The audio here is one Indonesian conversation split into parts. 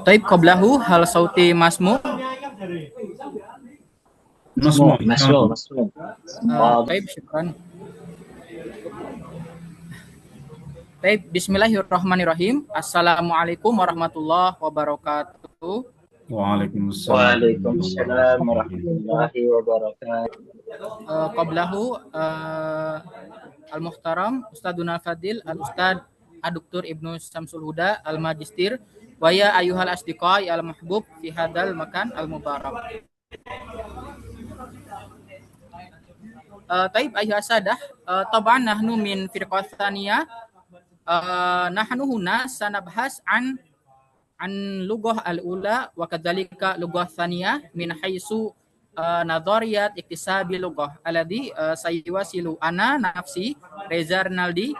Taib qablahu hal sauti masmu. مسموع. Taib syukran. Taib, bismillahirrahmanirrahim. Assalamualaikum warahmatullahi wabarakatuh. Waalaikumsalam warahmatullahi wabarakatuh. Qablahu al-muhtaram Ustaduna Fadil al-Ustad Aduktur Ibnu Samsul Huda al-Majistir wa ya ayyuhal asdiqai al-mahbub fi hadal makan al-mubarak. Taib ayuha sadah, taban nahnu min firqatsaniyah, nahnu huna sanabhas an lughah al-ula wa kadzalika lughah tsaniyah min haitsu nadhariyat iktisabi lughah alladhi sayuwasilu ana nafsi Reza Rinaldi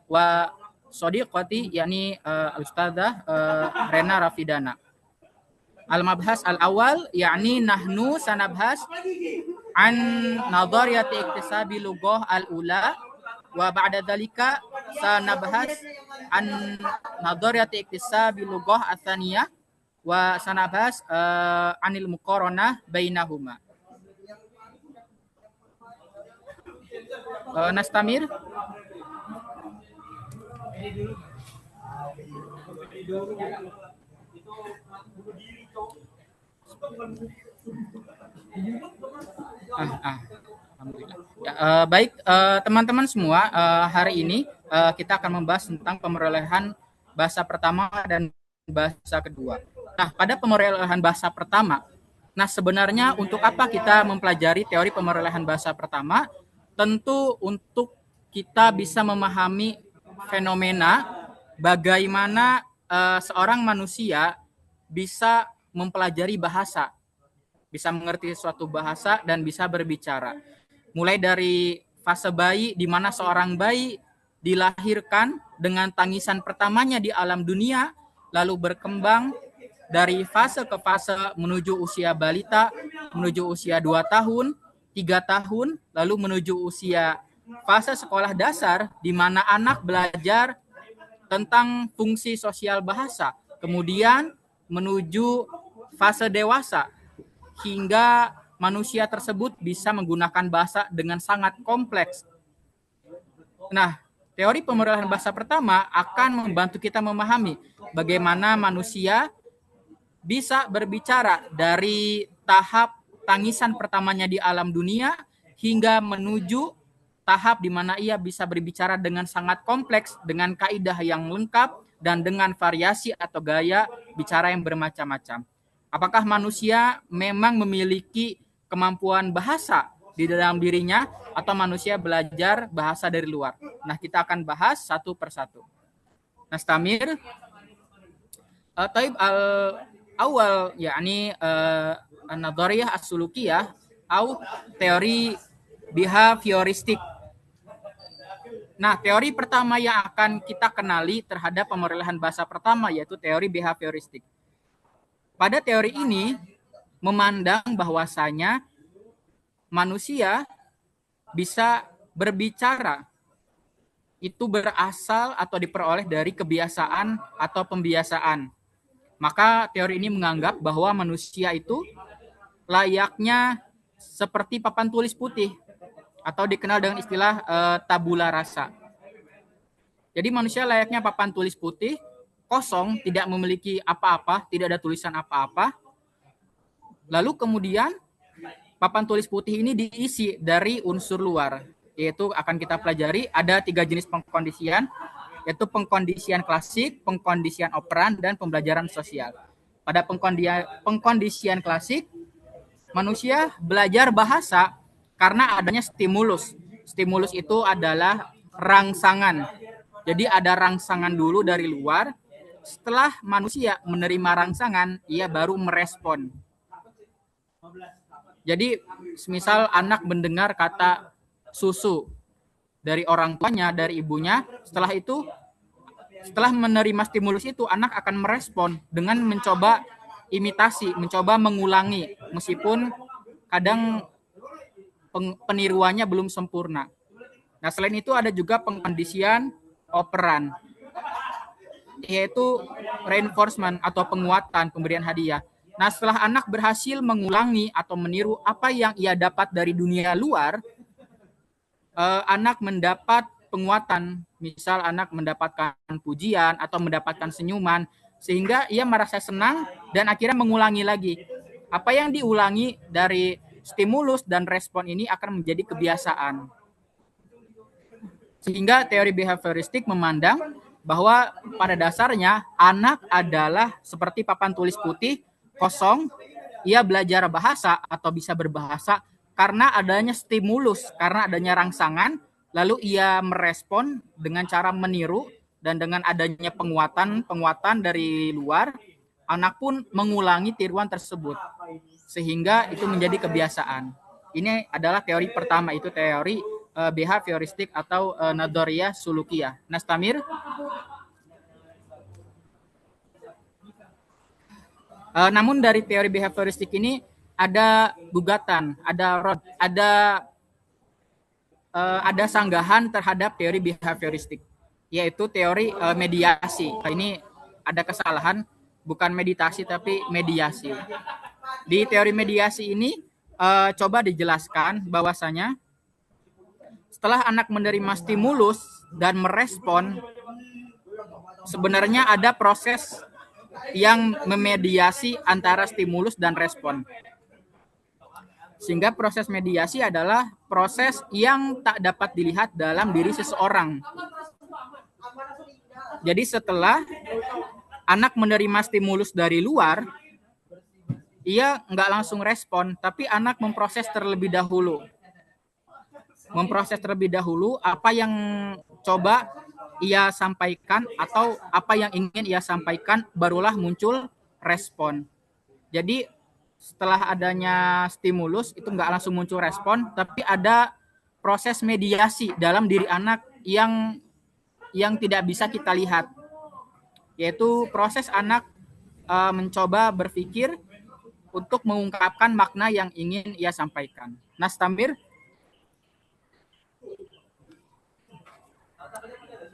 wa sadiqati yani al-ustadzah Rena Rafidana. Al-mabhas al-awwal yakni nahnu sanabhas an nadhariyat iktisabi lughah al-ula wa ba'da dzalika sanabhas an nadhariyat iktisabi lughah ats-tsaniyah wa sanabhas anil muqaranah bainahuma. Nastamir. Alhamdulillah. Ya, baik teman-teman semua, hari ini kita akan membahas tentang pemerolehan bahasa pertama dan bahasa kedua. Nah, pada pemerolehan bahasa pertama, sebenarnya untuk apa kita mempelajari teori pemerolehan bahasa pertama? Tentu untuk kita bisa memahami fenomena bagaimana seorang manusia bisa mempelajari bahasa, bisa mengerti suatu bahasa dan bisa berbicara. Mulai dari fase bayi di mana seorang bayi dilahirkan dengan tangisan pertamanya di alam dunia, lalu berkembang dari fase ke fase menuju usia balita, menuju usia 2 tahun, 3 tahun, lalu menuju usia fase sekolah dasar di mana anak belajar tentang fungsi sosial bahasa, kemudian menuju fase dewasa hingga manusia tersebut bisa menggunakan bahasa dengan sangat kompleks. Nah, teori pemerolehan bahasa pertama akan membantu kita memahami bagaimana manusia bisa berbicara dari tahap tangisan pertamanya di alam dunia hingga menuju tahap di mana ia bisa berbicara dengan sangat kompleks, dengan kaidah yang lengkap, dan dengan variasi atau gaya bicara yang bermacam-macam. Apakah manusia memang memiliki kemampuan bahasa di dalam dirinya atau manusia belajar bahasa dari luar? Nah, kita akan bahas satu persatu. Nastamir. Taib al-awal yakni an-nadhariyah as-sulukiyah atau teori behavioristik. Nah, teori pertama yang akan kita kenali terhadap pemerolehan bahasa pertama yaitu teori behavioristik. Pada teori ini memandang bahwasanya manusia bisa berbicara itu berasal atau diperoleh dari kebiasaan atau pembiasaan. Maka teori ini menganggap bahwa manusia itu layaknya seperti papan tulis putih atau dikenal dengan istilah tabula rasa. Jadi manusia layaknya papan tulis putih, kosong, tidak memiliki apa-apa, tidak ada tulisan apa-apa. Lalu kemudian papan tulis putih ini diisi dari unsur luar, yaitu akan kita pelajari ada 3 jenis pengkondisian, yaitu pengkondisian klasik, pengkondisian operan, dan pembelajaran sosial. Pada pengkondisian klasik, manusia belajar bahasa karena adanya stimulus. Stimulus itu adalah rangsangan. Jadi ada rangsangan dulu dari luar. Setelah manusia menerima rangsangan, ia baru merespon. Jadi, misal anak mendengar kata susu dari orang tuanya, dari ibunya, setelah itu, setelah menerima stimulus itu, anak akan merespon dengan mencoba imitasi, mencoba mengulangi, meskipun kadang peniruannya belum sempurna. Nah, selain itu ada juga pengkondisian operan, yaitu reinforcement atau penguatan, pemberian hadiah. Nah, setelah anak berhasil mengulangi atau meniru apa yang ia dapat dari dunia luar, anak mendapat penguatan. Misal anak mendapatkan pujian atau mendapatkan senyuman, sehingga ia merasa senang dan akhirnya mengulangi lagi. Apa yang diulangi dari stimulus dan respon ini akan menjadi kebiasaan. Sehingga teori behavioristik memandang bahwa pada dasarnya anak adalah seperti papan tulis putih kosong. Ia belajar bahasa atau bisa berbahasa karena adanya stimulus, karena adanya rangsangan, lalu ia merespon dengan cara meniru, dan dengan adanya penguatan dari luar, anak pun mengulangi tiruan tersebut sehingga itu menjadi kebiasaan. Ini adalah teori pertama, itu teori behavioristik atau nadoriyah sulukiyah. Nastamir. Namun dari teori behavioristik ini ada gugatan, ada sanggahan terhadap teori behavioristik, yaitu teori mediasi. Ini ada kesalahan, bukan meditasi tapi mediasi. Di teori mediasi ini coba dijelaskan bahwasanya setelah anak menerima stimulus dan merespon, sebenarnya ada proses yang memediasi antara stimulus dan respon. Sehingga proses mediasi adalah proses yang tak dapat dilihat dalam diri seseorang. Jadi setelah anak menerima stimulus dari luar, ia nggak langsung respon, tapi anak memproses terlebih dahulu. Memproses terlebih dahulu apa yang coba ia sampaikan atau apa yang ingin ia sampaikan, barulah muncul respon. Jadi setelah adanya stimulus itu nggak langsung muncul respon, tapi ada proses mediasi dalam diri anak yang tidak bisa kita lihat, yaitu proses anak mencoba berpikir untuk mengungkapkan makna yang ingin ia sampaikan. Nastamir.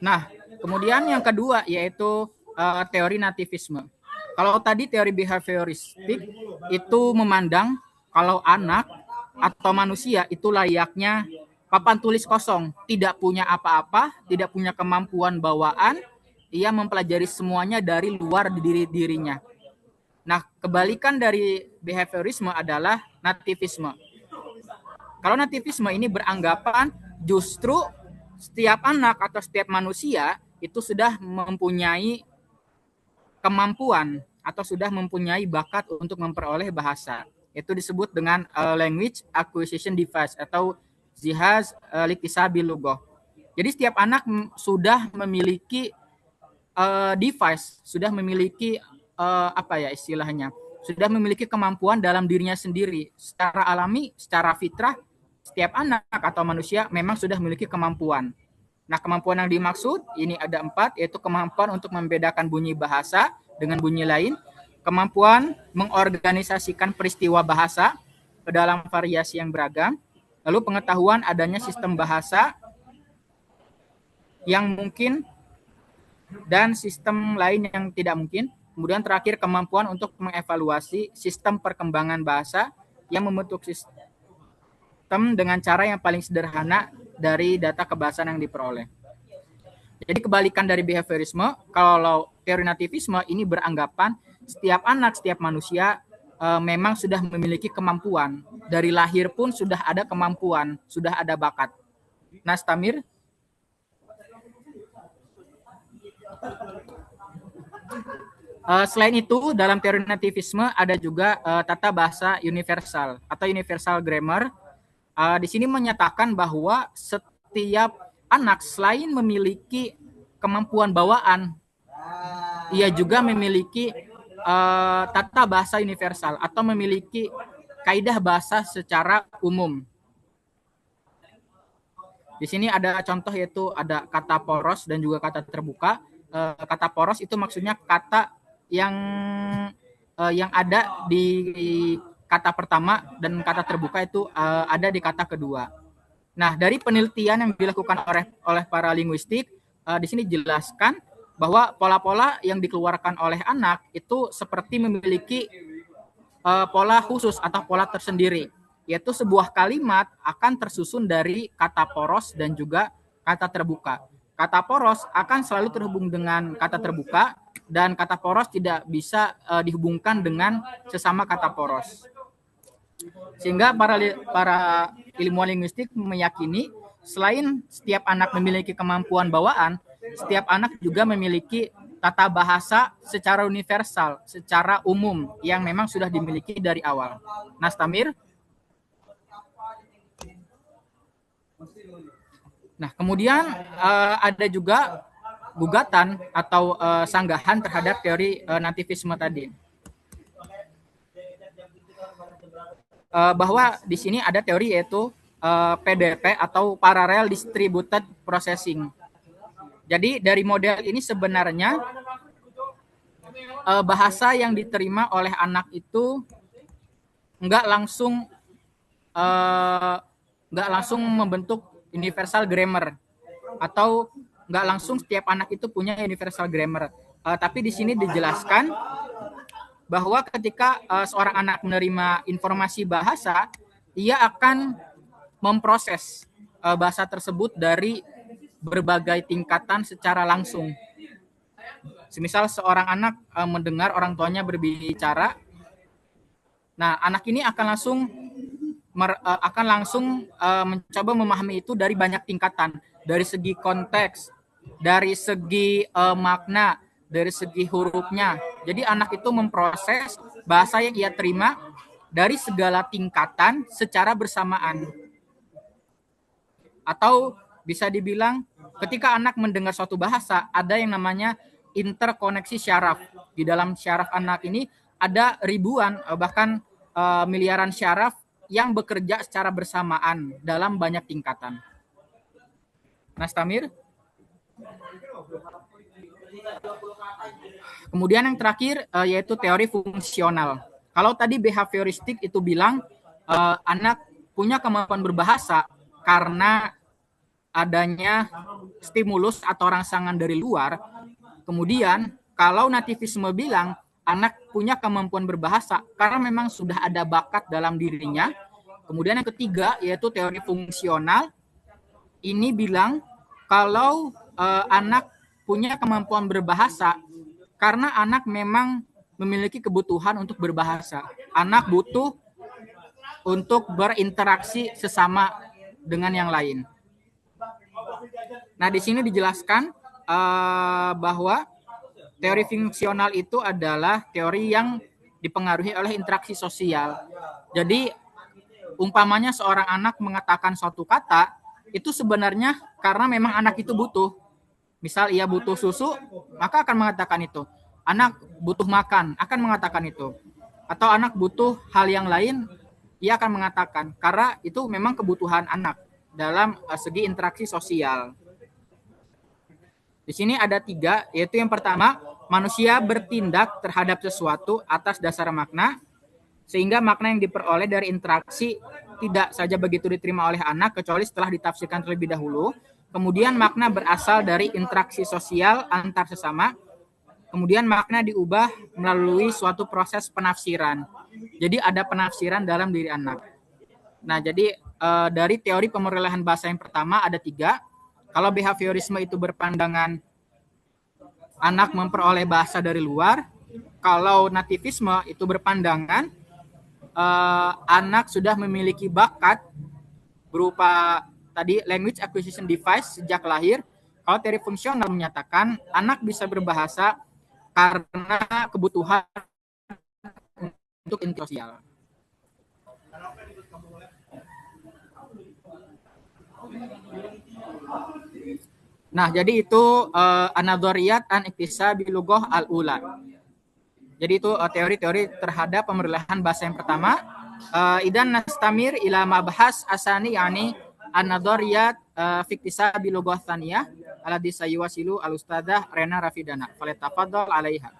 Nah, kemudian yang kedua yaitu teori nativisme. Kalau tadi teori behavioristik itu memandang kalau anak atau manusia itu layaknya papan tulis kosong, tidak punya apa-apa, tidak punya kemampuan bawaan, ia mempelajari semuanya dari luar dirinya. Nah, kebalikan dari behaviorisme adalah nativisme. Kalau nativisme ini beranggapan justru setiap anak atau setiap manusia itu sudah mempunyai kemampuan atau sudah mempunyai bakat untuk memperoleh bahasa. Itu disebut dengan language acquisition device atau jihaz liktisabil lughah. Jadi setiap anak sudah memiliki device, sudah memiliki istilahnya, sudah memiliki kemampuan dalam dirinya sendiri. Secara alami, secara fitrah, setiap anak atau manusia memang sudah memiliki kemampuan. Nah, kemampuan yang dimaksud ini ada 4, yaitu kemampuan untuk membedakan bunyi bahasa dengan bunyi lain, kemampuan mengorganisasikan peristiwa bahasa ke dalam variasi yang beragam, lalu pengetahuan adanya sistem bahasa yang mungkin dan sistem lain yang tidak mungkin. Kemudian terakhir kemampuan untuk mengevaluasi sistem perkembangan bahasa yang membentuk sistem dengan cara yang paling sederhana dari data kebahasaan yang diperoleh. Jadi kebalikan dari behaviorisme, kalau teori nativisme ini beranggapan setiap anak, setiap manusia memang sudah memiliki kemampuan. Dari lahir pun sudah ada kemampuan, sudah ada bakat. Nastamir. Selain itu, dalam teori nativisme ada juga tata bahasa universal atau universal grammar. Di sini menyatakan bahwa setiap anak selain memiliki kemampuan bawaan, ia juga memiliki tata bahasa universal atau memiliki kaidah bahasa secara umum. Di sini ada contoh, yaitu ada kata poros dan juga kata terbuka. Kata poros itu maksudnya kata yang ada di kata pertama, dan kata terbuka itu ada di kata kedua. Nah, dari penelitian yang dilakukan oleh para linguistik, di sini dijelaskan bahwa pola-pola yang dikeluarkan oleh anak itu seperti memiliki pola khusus atau pola tersendiri, yaitu sebuah kalimat akan tersusun dari kata poros dan juga kata terbuka. Kata poros akan selalu terhubung dengan kata terbuka dan kata poros tidak bisa dihubungkan dengan sesama kata poros. Sehingga para ilmuwan linguistik meyakini selain setiap anak memiliki kemampuan bawaan, setiap anak juga memiliki tata bahasa secara universal, secara umum yang memang sudah dimiliki dari awal. Nastamir. Nah, kemudian ada juga gugatan atau sanggahan terhadap teori nativisme tadi. Bahwa di sini ada teori yaitu PDP atau Parallel Distributed Processing. Jadi dari model ini sebenarnya bahasa yang diterima oleh anak itu nggak langsung membentuk universal grammar, atau nggak langsung setiap anak itu punya universal grammar. Tapi di sini dijelaskan bahwa ketika seorang anak menerima informasi bahasa, ia akan memproses bahasa tersebut dari berbagai tingkatan secara langsung. Semisal seorang anak mendengar orang tuanya berbicara, nah anak ini akan langsung mencoba memahami itu dari banyak tingkatan, dari segi konteks, dari segi makna, dari segi hurufnya. Jadi anak itu memproses bahasa yang ia terima dari segala tingkatan secara bersamaan. Atau bisa dibilang ketika anak mendengar suatu bahasa, ada yang namanya interkoneksi syaraf. Di dalam syaraf anak ini ada ribuan bahkan miliaran syaraf yang bekerja secara bersamaan dalam banyak tingkatan. Nastamir. Kemudian yang terakhir yaitu teori fungsional. Kalau tadi behavioristik itu bilang anak punya kemampuan berbahasa karena adanya stimulus atau rangsangan dari luar. Kemudian kalau nativisme bilang anak punya kemampuan berbahasa karena memang sudah ada bakat dalam dirinya. Kemudian yang ketiga yaitu teori fungsional. Ini bilang kalau anak punya kemampuan berbahasa karena anak memang memiliki kebutuhan untuk berbahasa. Anak butuh untuk berinteraksi sesama dengan yang lain. Nah, di sini dijelaskan bahwa teori fungsional itu adalah teori yang dipengaruhi oleh interaksi sosial. Jadi, umpamanya seorang anak mengatakan suatu kata, itu sebenarnya karena memang anak itu butuh. Misal ia butuh susu, maka akan mengatakan itu. Anak butuh makan, akan mengatakan itu. Atau anak butuh hal yang lain, ia akan mengatakan. Karena itu memang kebutuhan anak dalam segi interaksi sosial. Di sini ada 3, yaitu yang pertama, manusia bertindak terhadap sesuatu atas dasar makna, sehingga makna yang diperoleh dari interaksi tidak saja begitu diterima oleh anak, kecuali setelah ditafsirkan terlebih dahulu. Kemudian makna berasal dari interaksi sosial antar sesama. Kemudian makna diubah melalui suatu proses penafsiran. Jadi ada penafsiran dalam diri anak. Nah, jadi dari teori pemerolehan bahasa yang pertama ada 3. Kalau behaviorisme itu berpandangan anak memperoleh bahasa dari luar. Kalau nativisme itu berpandangan anak sudah memiliki bakat berupa tadi language acquisition device sejak lahir. Kalau teori fungsional menyatakan anak bisa berbahasa karena kebutuhan untuk interaksi sosial. Nah, jadi itu an-nadhariyat an iktisab lughah al-ula. Jadi itu teori-teori terhadap pemerolehan bahasa yang pertama. Idan nastamir ila mabhas asani yani an-nadhariyat fi iktisab lughah tsaniyah alladhi sayuwasilu al-ustadzah Rena Rafidana. Falyatafaddal 'alaiha.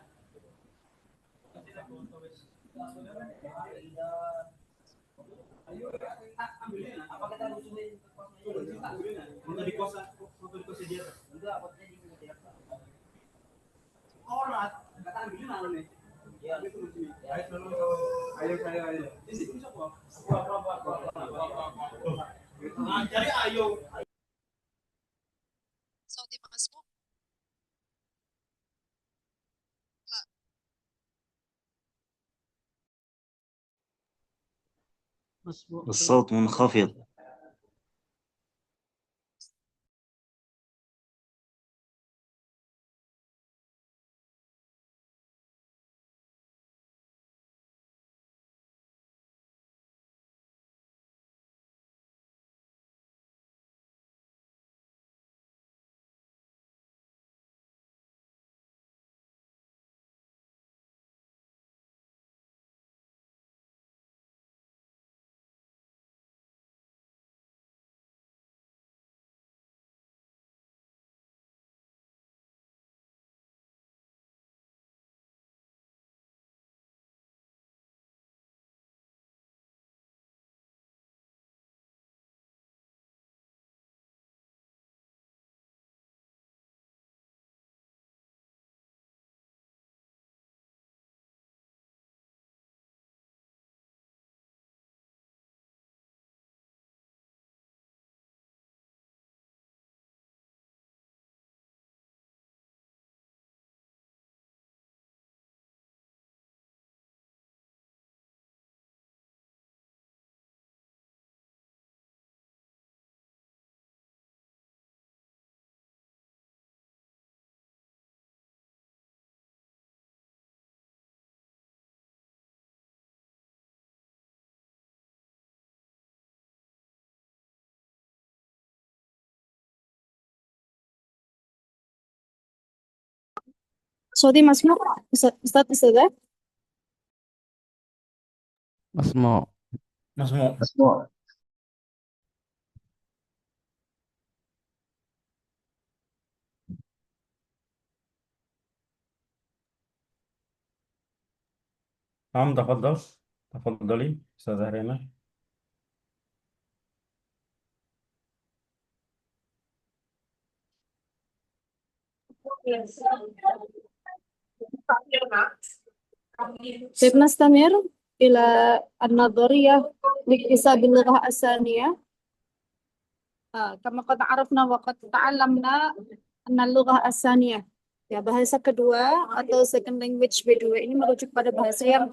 صوتي مسموع؟ الصوت منخفض. صوتي مسموع أستاذ أستاذة؟ مسموع. مسموع. نعم، تفضلي أستاذة ريما. طيب نستمر إلى النظرية لاكتساب اللغة الثانية. كما قد عرفنا وقد تعلمنا أن اللغة الثانية ya bahasa kedua atau second language B2 ini merujuk pada bahasa yang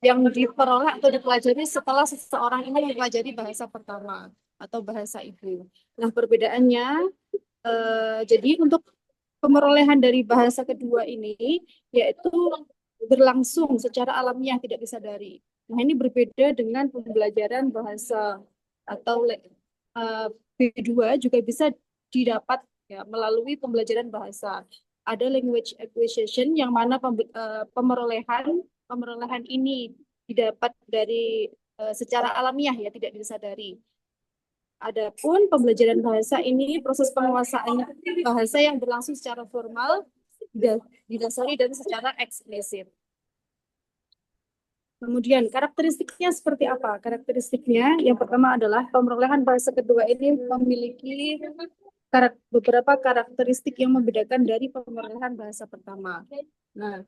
yang diperoleh atau dipelajari setelah seseorang ini mempelajari bahasa pertama atau bahasa ibu. Nah, perbedaannya jadi untuk pemerolehan dari bahasa kedua ini yaitu berlangsung secara alamiah, tidak disadari. Nah, ini berbeda dengan pembelajaran bahasa atau B2 juga bisa didapat ya melalui pembelajaran bahasa. Ada language acquisition yang mana pemerolehan ini didapat dari secara alamiah ya, tidak disadari. Adapun pembelajaran bahasa ini proses penguasaan bahasa yang berlangsung secara formal, didasari dan secara eksplisit. Kemudian karakteristiknya seperti apa? Karakteristiknya yang pertama adalah pemerolehan bahasa kedua ini memiliki beberapa karakteristik yang membedakan dari pemerolehan bahasa pertama. Nah,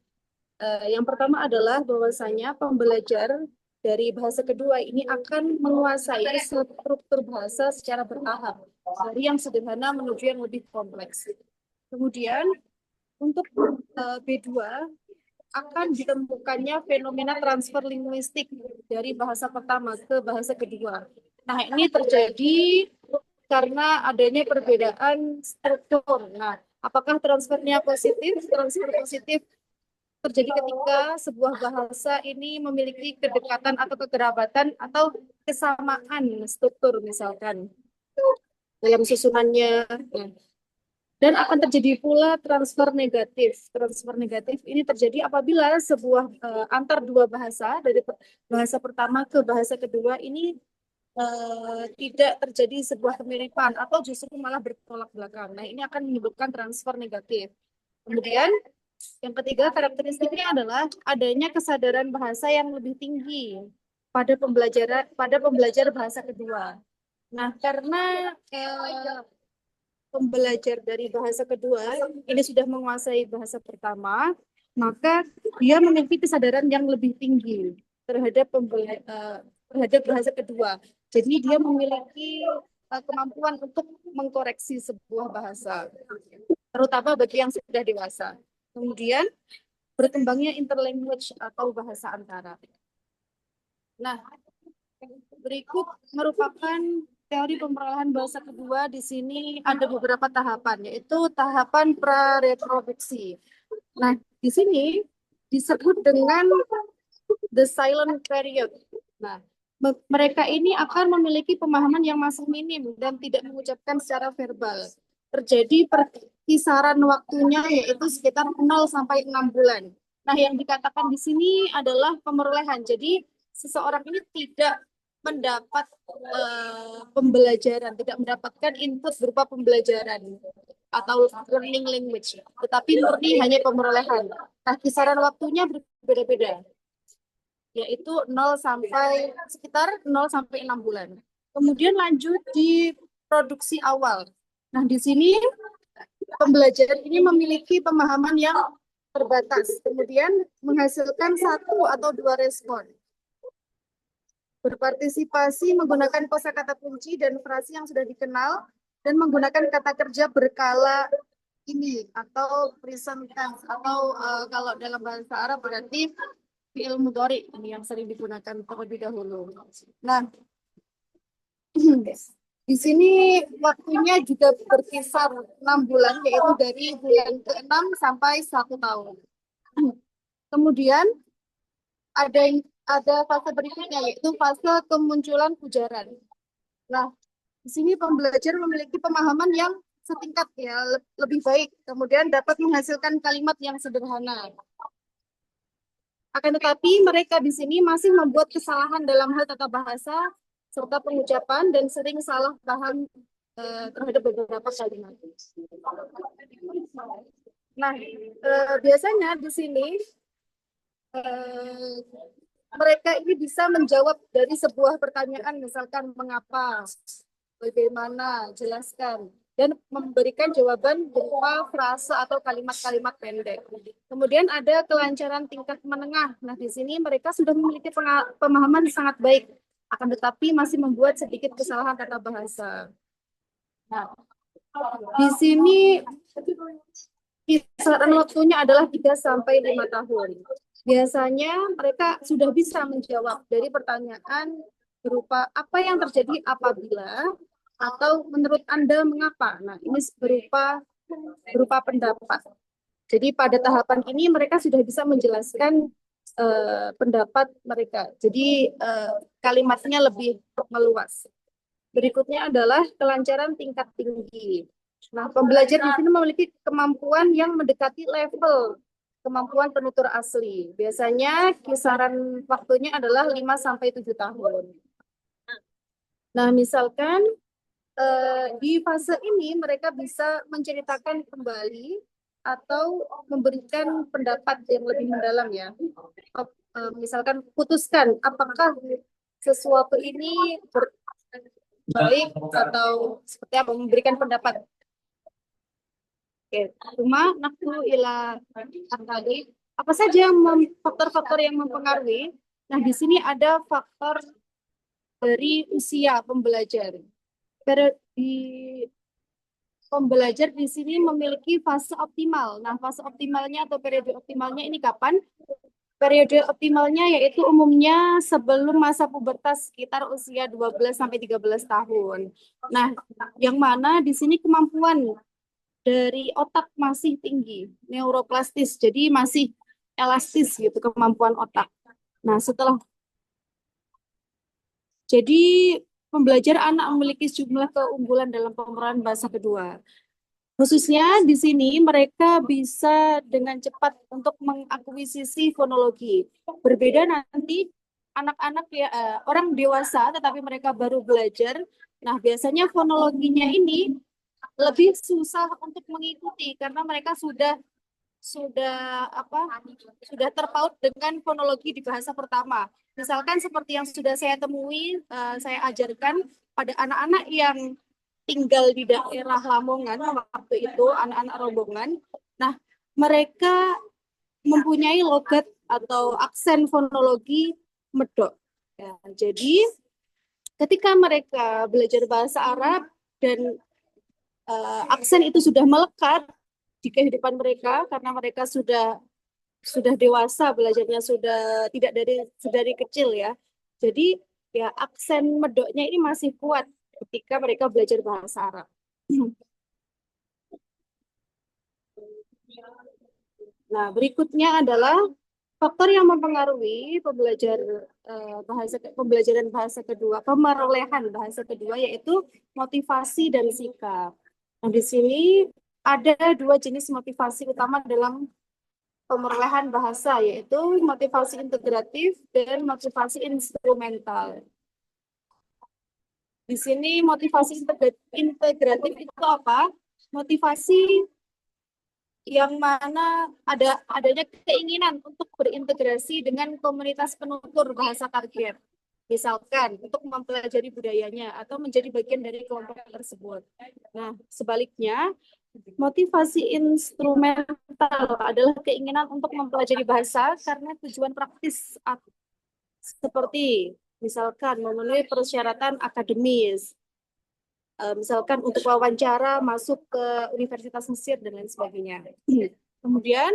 yang pertama adalah bahwasanya pembelajar dari bahasa kedua ini akan menguasai struktur bahasa secara bertahap, dari yang sederhana menuju yang lebih kompleks. Kemudian untuk B2 akan ditemukannya fenomena transfer linguistik dari bahasa pertama ke bahasa kedua. Nah, ini terjadi karena adanya perbedaan struktur. Nah, apakah transfernya positif? Transfer positif terjadi ketika sebuah bahasa ini memiliki kedekatan atau kekerabatan atau kesamaan struktur misalkan dalam susunannya. Nah, dan akan terjadi pula transfer negatif. Transfer negatif ini terjadi apabila sebuah antar dua bahasa dari bahasa pertama ke bahasa kedua ini tidak terjadi sebuah kemiripan atau justru malah bertolak belakang. Nah, ini akan menyebabkan transfer negatif. Kemudian yang ketiga karakteristiknya adalah adanya kesadaran bahasa yang lebih tinggi pada pembelajar bahasa kedua. Nah, karena pembelajar dari bahasa kedua ini sudah menguasai bahasa pertama, maka dia memiliki kesadaran yang lebih tinggi terhadap terhadap bahasa kedua. Jadi dia memiliki kemampuan untuk mengkoreksi sebuah bahasa, terutama bagi yang sudah dewasa. Kemudian berkembangnya interlanguage atau bahasa antara. Nah, berikut merupakan teori pemerolehan bahasa kedua. Di sini ada beberapa tahapan, yaitu tahapan prareproduksi. Nah, di sini disebut dengan the silent period. Nah, mereka ini akan memiliki pemahaman yang masih minim dan tidak mengucapkan secara verbal. Terjadi kisaran waktunya yaitu sekitar 0 sampai 6 bulan. Nah, yang dikatakan di sini adalah pemerolehan. Jadi, seseorang ini tidak mendapat pembelajaran, tidak mendapatkan input berupa pembelajaran atau learning language, tetapi murni hanya pemerolehan. Nah, kisaran waktunya berbeda-beda, yaitu 0 sampai sekitar 0 sampai 6 bulan. Kemudian lanjut di produksi awal. Nah, di sini pembelajaran ini memiliki pemahaman yang terbatas, kemudian menghasilkan 1 atau 2 respon. Berpartisipasi menggunakan kosakata kunci dan frasi yang sudah dikenal, dan menggunakan kata kerja berkala ini atau present tense, atau kalau dalam bahasa Arab berarti fi'il mudhari, ini yang sering digunakan terlebih dahulu. Nah, di sini waktunya juga berkisar 6 bulan, yaitu dari bulan ke-6 sampai 1 tahun. Kemudian ada fase berikutnya, yaitu fase kemunculan ujaran. Nah, di sini pembelajar memiliki pemahaman yang setingkat, ya, lebih baik, kemudian dapat menghasilkan kalimat yang sederhana. Akan tetapi mereka di sini masih membuat kesalahan dalam hal tata bahasa serta pengucapan dan sering salah paham terhadap beberapa kalimat. Nah, biasanya di sini mereka ini bisa menjawab dari sebuah pertanyaan, misalkan mengapa, bagaimana, jelaskan, dan memberikan jawaban berupa frase atau kalimat-kalimat pendek. Kemudian ada kelancaran tingkat menengah. Nah, di sini mereka sudah memiliki pemahaman sangat baik, akan tetapi masih membuat sedikit kesalahan tata bahasa. Nah, di sini kisaran waktunya adalah 3 sampai 5 tahun. Biasanya mereka sudah bisa menjawab dari pertanyaan berupa apa yang terjadi apabila, atau menurut Anda mengapa. Nah, ini berupa pendapat. Jadi pada tahapan ini mereka sudah bisa menjelaskan pendapat mereka. Jadi kalimatnya lebih meluas. Berikutnya adalah kelancaran tingkat tinggi. Nah, pembelajar di sini memiliki kemampuan yang mendekati level kemampuan penutur asli. Biasanya kisaran waktunya adalah 5 sampai 7 tahun. Nah, misalkan di fase ini mereka bisa menceritakan kembali atau memberikan pendapat yang lebih mendalam, ya. Misalkan putuskan apakah sesuatu ini baik atau seperti apa, memberikan pendapat. Oke, cuma naktu ila tadi apa saja faktor-faktor yang mempengaruhi. Nah, di sini ada faktor dari usia pembelajar. Pembelajar di sini memiliki fase optimal. Nah, fase optimalnya atau periode optimalnya ini kapan? Periode optimalnya yaitu umumnya sebelum masa pubertas, sekitar usia 12 sampai 13 tahun. Nah, yang mana di sini kemampuan dari otak masih tinggi, neuroplastis, jadi masih elastis gitu kemampuan otak. Nah, jadi pembelajar anak memiliki sejumlah keunggulan dalam pemerolehan bahasa kedua. Khususnya di sini mereka bisa dengan cepat untuk mengakuisisi fonologi. Berbeda nanti anak-anak, ya, orang dewasa tetapi mereka baru belajar. Nah, biasanya fonologinya ini lebih susah untuk mengikuti karena mereka sudah terpaut dengan fonologi di bahasa pertama. Misalkan seperti yang sudah saya temui, saya ajarkan pada anak-anak yang tinggal di daerah Lamongan waktu itu, anak-anak rombongan. Nah, mereka mempunyai logat atau aksen fonologi medok. Ya, jadi ketika mereka belajar bahasa Arab dan aksen itu sudah melekat di kehidupan mereka karena mereka sudah dewasa, belajarnya sudah tidak dari kecil ya. Jadi ya aksen medoknya ini masih kuat ketika mereka belajar bahasa Arab. Nah, berikutnya adalah faktor yang mempengaruhi pembelajaran bahasa kedua, pemerolehan bahasa kedua, yaitu motivasi dan sikap. Nah, di sini ada dua jenis motivasi utama dalam pemerolehan bahasa, yaitu motivasi integratif dan motivasi instrumental. Di sini motivasi integratif itu apa? Motivasi yang mana adanya keinginan untuk berintegrasi dengan komunitas penutur bahasa target. Misalkan untuk mempelajari budayanya atau menjadi bagian dari kelompok tersebut. Nah, sebaliknya, motivasi instrumental adalah keinginan untuk mempelajari bahasa karena tujuan praktis seperti misalkan memenuhi persyaratan akademis, misalkan untuk wawancara masuk ke Universitas Mesir dan lain sebagainya. Kemudian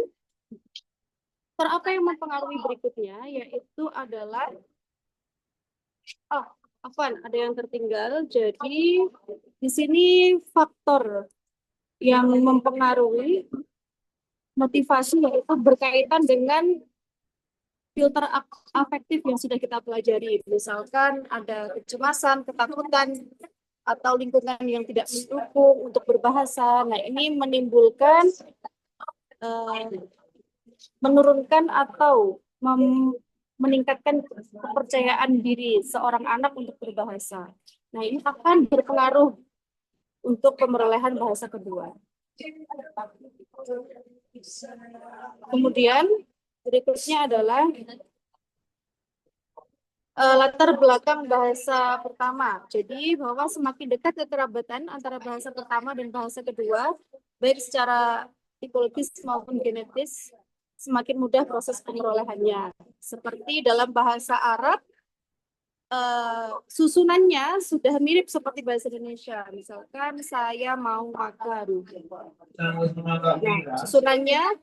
faktor apa yang mempengaruhi berikutnya yaitu adalah ada yang tertinggal. Jadi di sini faktor yang mempengaruhi motivasi yaitu berkaitan dengan filter afektif yang sudah kita pelajari. Misalkan ada kecemasan, ketakutan, atau lingkungan yang tidak mendukung untuk berbahasa. Nah, ini menimbulkan menurunkan atau meningkatkan kepercayaan diri seorang anak untuk berbahasa. Nah, ini akan berpengaruh untuk pemerolehan bahasa kedua. Kemudian berikutnya adalah latar belakang bahasa pertama. Jadi bahwa semakin dekat kekerabatan antara bahasa pertama dan bahasa kedua, baik secara tipologis maupun genetis, semakin mudah proses pemerolehannya. Seperti dalam bahasa Arab, susunannya sudah mirip seperti bahasa Indonesia. Misalkan saya mau makan. Nah, susunannya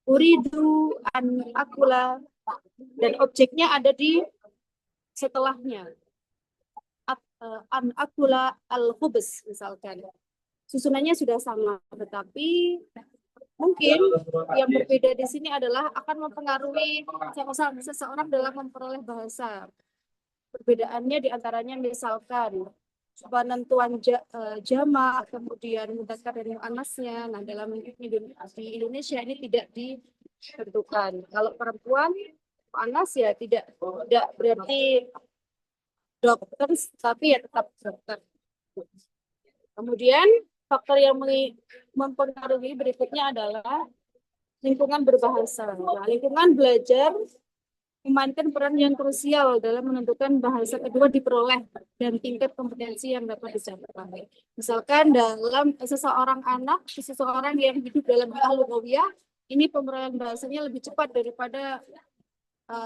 uridu an akula dan objeknya ada di setelahnya. An akula al-khubz misalkan. Susunannya sudah sama, tetapi mungkin yang berbeda di sini adalah akan mempengaruhi seseorang dalam memperoleh bahasa. Perbedaannya diantaranya misalkan penentuan jama, kemudian mudzakkar dan muannasnya. Nah, di Indonesia ini tidak ditentukan. Kalau perempuan muannas ya tidak berarti dokter, tapi ya tetap dokter. Kemudian faktor yang mempengaruhi berikutnya adalah lingkungan berbahasa. Nah, lingkungan belajar memainkan peran yang krusial dalam menentukan bahasa kedua diperoleh dan tingkat kompetensi yang dapat dicapai. Misalkan dalam seseorang yang hidup dalam bi'ah lugawiyah, ini pemerolehan bahasanya lebih cepat daripada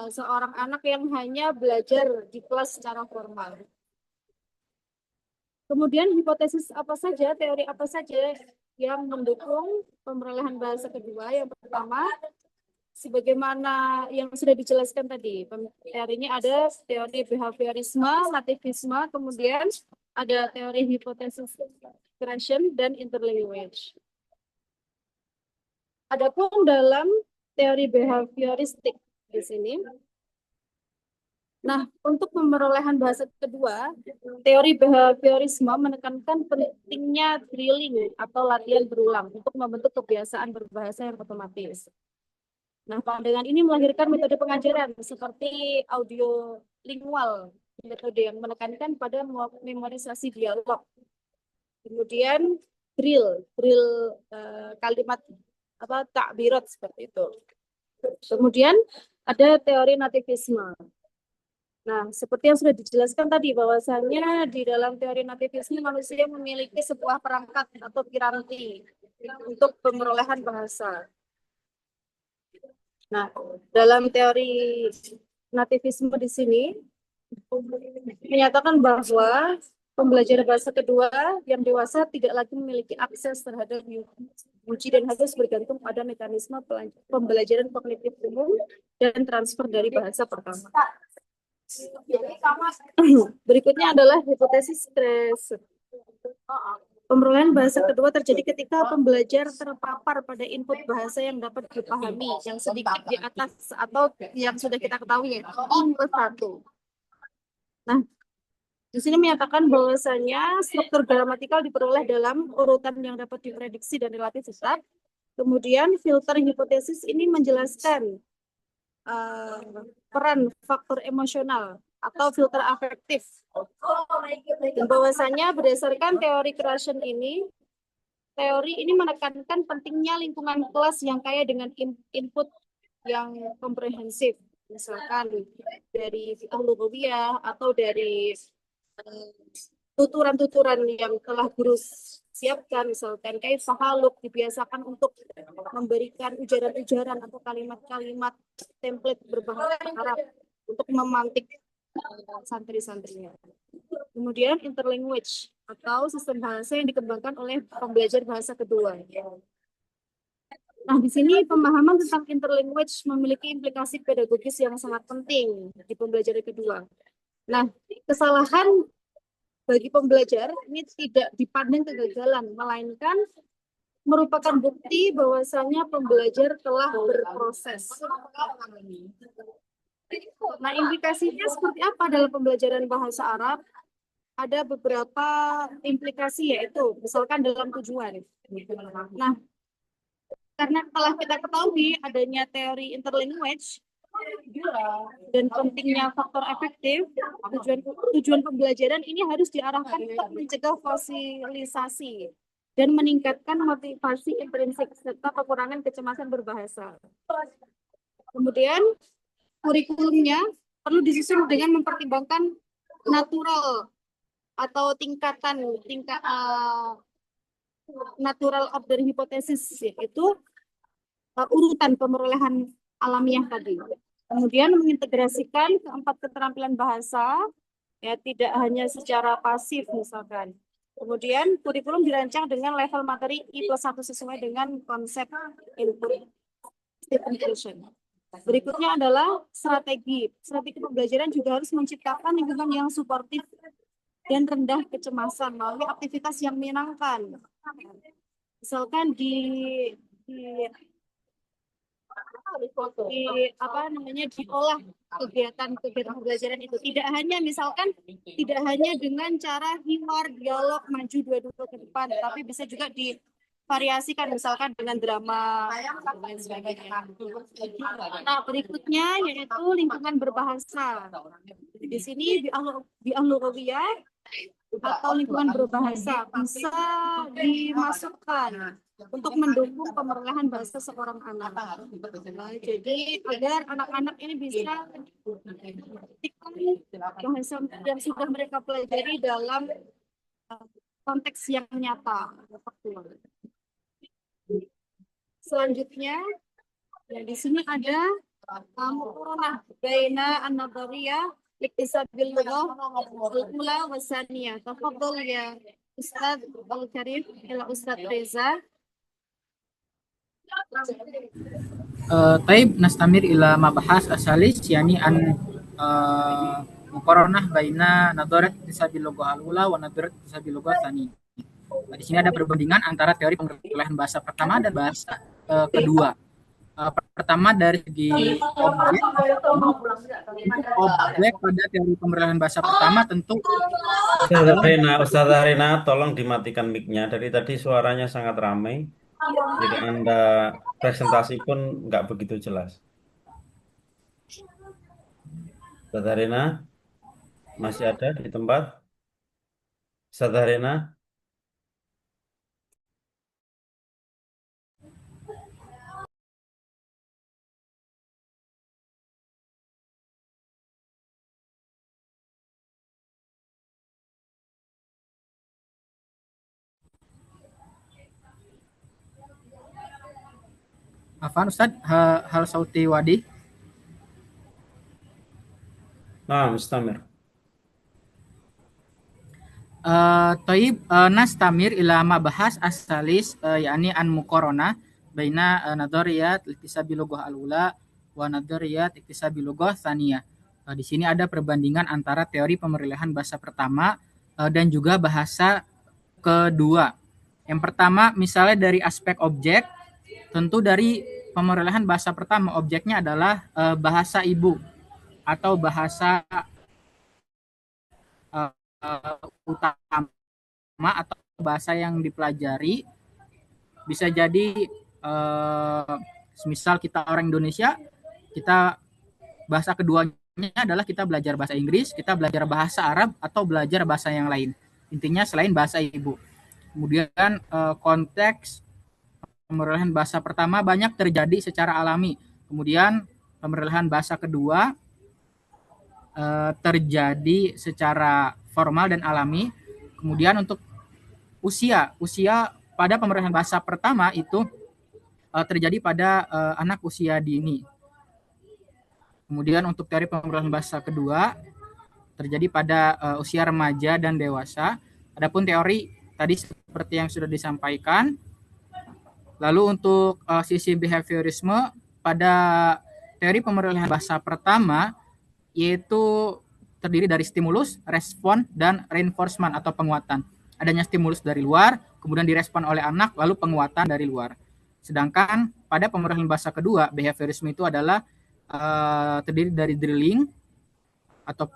seorang anak yang hanya belajar di kelas secara formal. Kemudian hipotesis apa saja, teori apa saja yang mendukung pemerolehan bahasa kedua? Yang pertama, sebagaimana yang sudah dijelaskan tadi, teorinya ada teori behaviorisme, nativisme, kemudian ada teori hipotesis creation dan interlanguage. Adapun dalam teori behavioristik di sini, nah untuk pemerolehan bahasa kedua, teori behaviorisme menekankan pentingnya drilling atau latihan berulang untuk membentuk kebiasaan berbahasa yang otomatis. Nah, pandangan ini melahirkan metode pengajaran seperti audiolingual, metode yang menekankan pada memorisasi dialog. Kemudian drill kalimat takbirat seperti itu. Kemudian ada teori nativisme. Nah, seperti yang sudah dijelaskan tadi bahwasanya di dalam teori nativisme manusia memiliki sebuah perangkat atau piranti untuk pemerolehan bahasa. Nah, dalam teori nativisme di sini menyatakan bahwa pembelajaran bahasa kedua yang dewasa tidak lagi memiliki akses terhadap uji dan harus bergantung pada mekanisme pembelajaran kognitif umum dan transfer dari bahasa pertama. Berikutnya adalah hipotesis stres. Pemrolehan bahasa kedua terjadi ketika pembelajar terpapar pada input bahasa yang dapat dipahami, yang sedikit di atas atau yang sudah kita ketahui ya, I+1. Nah, di sini menyatakan bahwasanya struktur gramatikal diperoleh dalam urutan yang dapat diprediksi dan relatif tetap. Kemudian filter hipotesis ini menjelaskan peran faktor emosional atau filter afektif. Dan bahwasanya berdasarkan teori creation ini, teori ini menekankan pentingnya lingkungan kelas yang kaya dengan input yang komprehensif, misalkan dari fiqh atau dari tuturan-tuturan yang telah guru siapkan, misalkan kayak sahaluk dibiasakan untuk memberikan ujaran-ujaran atau kalimat-kalimat template berbahasa Arab untuk memantik santri-santrinya. Kemudian interlanguage atau sistem bahasa yang dikembangkan oleh pembelajar bahasa kedua. Nah, di sini pemahaman tentang interlanguage memiliki implikasi pedagogis yang sangat penting di pembelajaran kedua. Nah, kesalahan bagi pembelajar ini tidak dipandang kegagalan, melainkan merupakan bukti bahwasanya pembelajar telah berproses. Nah, implikasinya seperti apa dalam pembelajaran bahasa Arab? Ada beberapa implikasi, yaitu misalkan dalam tujuan. Nah, karena telah kita ketahui adanya teori interlanguage dan pentingnya faktor efektif, tujuan pembelajaran ini harus diarahkan untuk mencegah fosilisasi dan meningkatkan motivasi intrinsik serta pengurangan kecemasan berbahasa. Kemudian kurikulumnya perlu disusun dengan mempertimbangkan natural atau tingkat natural order hipotesis, yaitu urutan pemerolehan alamiah tadi. Kemudian mengintegrasikan keempat keterampilan bahasa, ya tidak hanya secara pasif misalkan. Kemudian kurikulum dirancang dengan level materi I+1 sesuai dengan konsep input stimulation. Berikutnya adalah strategi. Strategi pembelajaran juga harus menciptakan lingkungan yang suportif dan rendah kecemasan melalui aktivitas yang menyenangkan. Misalkan diolah kegiatan pembelajaran itu tidak hanya dengan cara hiwar dialog maju dua-dua ke depan, tapi bisa juga divariasikan misalkan dengan drama dan sebagainya. Nah, berikutnya yaitu lingkungan berbahasa. Di sini di Al-Lughawiyah atau lingkungan berbahasa bisa dimasukkan untuk mendukung pemerolehan bahasa seorang anak. Nah, jadi agar anak-anak ini bisa praktikkan bahasa yang sudah mereka pelajari dalam konteks yang nyata. Selanjutnya, ya, di sini ada muqaranah baina an-nadhariyah liktisabil lughah al-ula wa tsaniyah. Tafadhal ya Ustaz Al-Karim ila Ustaz Reza. Taib nastamir ila mabahas asalis yani an muqaranah baina nadharat tisabil lughah al-ula wa nadharat tisabil lughah tsani. Di sini ada perbandingan antara teori pemrolehan bahasa pertama dan bahasa kedua. Pertama dari segi objek pada teori pemrolehan bahasa pertama tentu Ustazah Rina, tolong dimatikan mic-nya. Dari tadi suaranya sangat ramai. Jika Anda presentasi pun nggak begitu jelas. Ustazah Rina, masih ada di tempat? Ustazah Rina? Afan Ustadz, hal sauti wadi. Nah, mustamir. Toib nastamir ila mabahas asalis yakni an mukorona baina nadhariyat iktisabi lughah al-ula wa nadhariyat iktisabi lughah tsaniyah. Di sini ada perbandingan antara teori pemrolehan bahasa pertama dan juga bahasa kedua. Yang pertama misalnya dari aspek objek, tentu dari pemrolehan bahasa pertama objeknya adalah bahasa ibu atau bahasa utama atau bahasa yang dipelajari. Bisa jadi semisal kita orang Indonesia, kita bahasa keduanya adalah kita belajar bahasa Inggris, kita belajar bahasa Arab atau belajar bahasa yang lain. Intinya selain bahasa ibu. Kemudian konteks pemrolehan bahasa pertama banyak terjadi secara alami. Kemudian pemrolehan bahasa kedua terjadi secara formal dan alami. Kemudian untuk usia pada pemrolehan bahasa pertama itu terjadi pada anak usia dini. Kemudian untuk teori pemrolehan bahasa kedua terjadi pada usia remaja dan dewasa. Adapun teori tadi seperti yang sudah disampaikan. Lalu untuk sisi behaviorisme pada teori pemrolehan bahasa pertama yaitu terdiri dari stimulus, respon, dan reinforcement atau penguatan. Adanya stimulus dari luar, kemudian direspon oleh anak, lalu penguatan dari luar. Sedangkan pada pemrolehan bahasa kedua, behaviorisme itu adalah terdiri dari drilling atau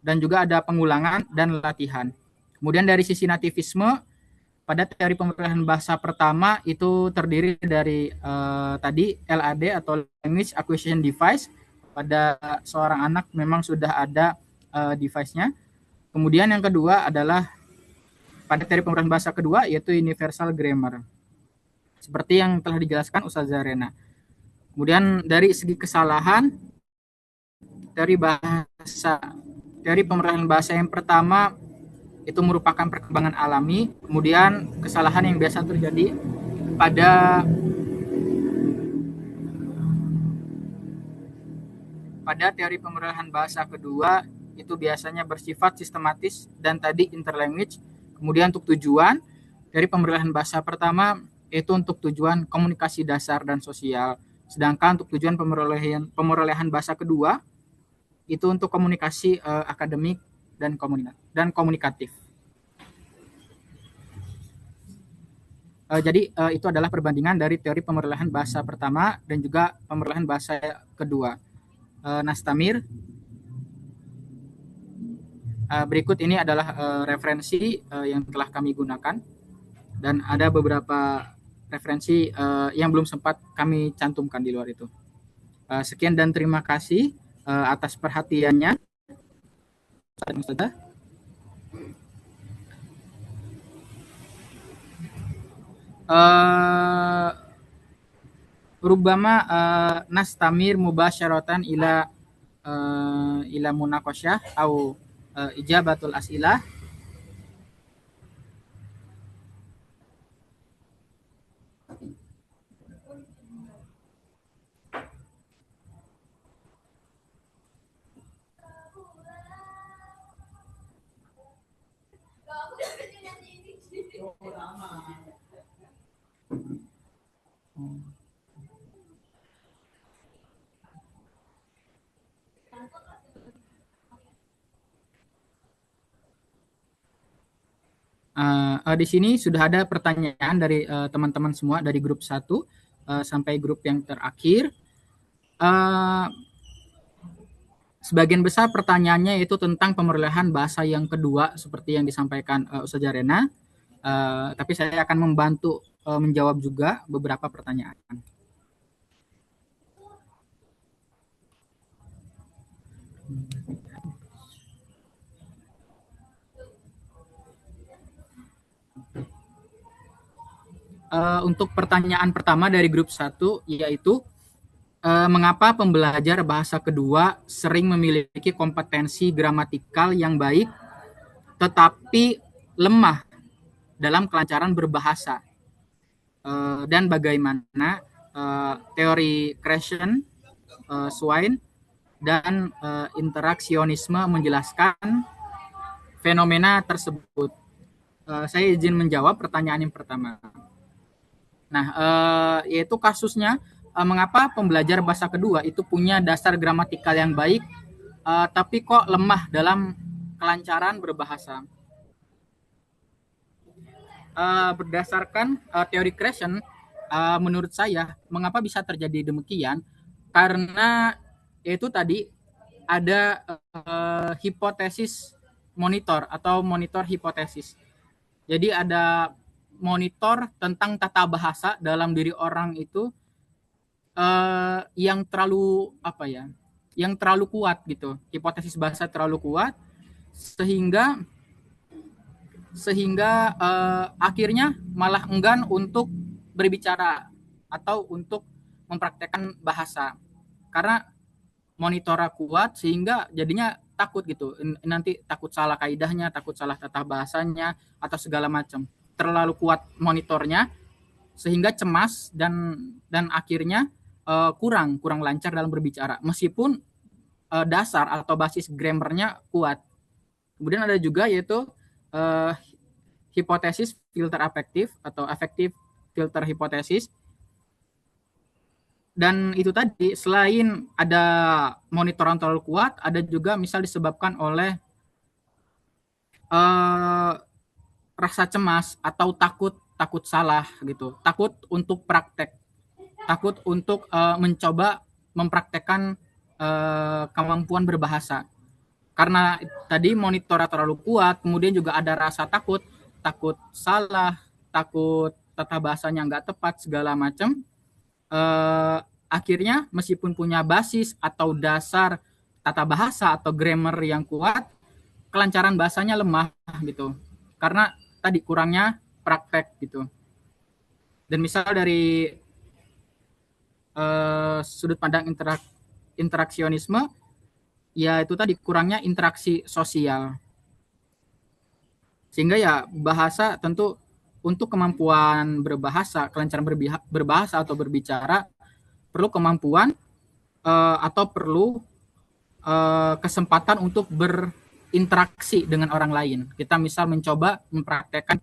dan juga ada pengulangan dan latihan. Kemudian dari sisi nativisme, pada teori pemrolehan bahasa pertama itu terdiri dari tadi LAD atau Language Acquisition Device. Pada seorang anak memang sudah ada device-nya. Kemudian yang kedua adalah pada teori pemrolehan bahasa kedua yaitu Universal Grammar. Seperti yang telah dijelaskan Ustazah Rena. Kemudian dari segi kesalahan, teori pemrolehan bahasa yang pertama itu merupakan perkembangan alami. Kemudian kesalahan yang biasa terjadi pada teori pemrolehan bahasa kedua itu biasanya bersifat sistematis dan tadi interlanguage. Kemudian untuk tujuan dari pemrolehan bahasa pertama itu untuk tujuan komunikasi dasar dan sosial. Sedangkan untuk tujuan pemrolehan bahasa kedua itu untuk komunikasi akademik dan komunikatif. Jadi itu adalah perbandingan dari teori pemrolehan bahasa pertama dan juga pemrolehan bahasa kedua. Nastamir. Berikut ini adalah referensi yang telah kami gunakan dan ada beberapa referensi yang belum sempat kami cantumkan di luar itu. Sekian dan terima kasih atas perhatiannya. Rubama nastamir mubasyaratan ila munaqasyah atau ijabatul as'ilah. Di sini sudah ada pertanyaan dari teman-teman semua dari grup 1 sampai grup yang terakhir. Sebagian besar pertanyaannya itu tentang pemrolehan bahasa yang kedua seperti yang disampaikan Ustazah Rena. Tapi saya akan membantu menjawab juga beberapa pertanyaan. Untuk pertanyaan pertama dari grup 1 yaitu mengapa pembelajar bahasa kedua sering memiliki kompetensi gramatikal yang baik tetapi lemah dalam kelancaran berbahasa. dan bagaimana teori Krashen, Swine, dan interaksionisme menjelaskan fenomena tersebut. Saya izin menjawab pertanyaan yang pertama. Nah, yaitu kasusnya mengapa pembelajar bahasa kedua itu punya dasar gramatikal yang baik, tapi kok lemah dalam kelancaran berbahasa. Berdasarkan teori Krashen, menurut saya mengapa bisa terjadi demikian? Karena itu tadi ada hipotesis monitor atau monitor hipotesis. Jadi ada monitor tentang tata bahasa dalam diri orang itu yang terlalu yang terlalu kuat gitu. Hipotesis bahasa terlalu kuat sehingga akhirnya malah enggan untuk berbicara atau untuk mempraktekkan bahasa. Karena monitornya kuat sehingga jadinya takut gitu. Nanti takut salah kaidahnya, takut salah tata bahasanya atau segala macam. Terlalu kuat monitornya sehingga cemas dan akhirnya kurang lancar dalam berbicara meskipun dasar atau basis grammarnya kuat. Kemudian ada juga yaitu hipotesis filter afektif atau afektif filter hipotesis. Dan itu tadi selain ada monitoran terlalu kuat, ada juga misal disebabkan oleh rasa cemas atau takut salah gitu, takut untuk praktek, takut untuk mencoba mempraktekkan kemampuan berbahasa. Karena tadi monitornya terlalu kuat, kemudian juga ada rasa takut salah, takut tata bahasanya nggak tepat segala macam. Akhirnya meskipun punya basis atau dasar tata bahasa atau grammar yang kuat, kelancaran bahasanya lemah gitu. Karena tadi kurangnya praktek gitu. Dan misal dari sudut pandang interaksionisme, ya itu tadi kurangnya interaksi sosial. Sehingga ya bahasa tentu untuk kemampuan berbahasa, kelancaran berbahasa atau berbicara perlu kemampuan atau perlu kesempatan untuk berinteraksi dengan orang lain. Kita misal mencoba mempraktekkan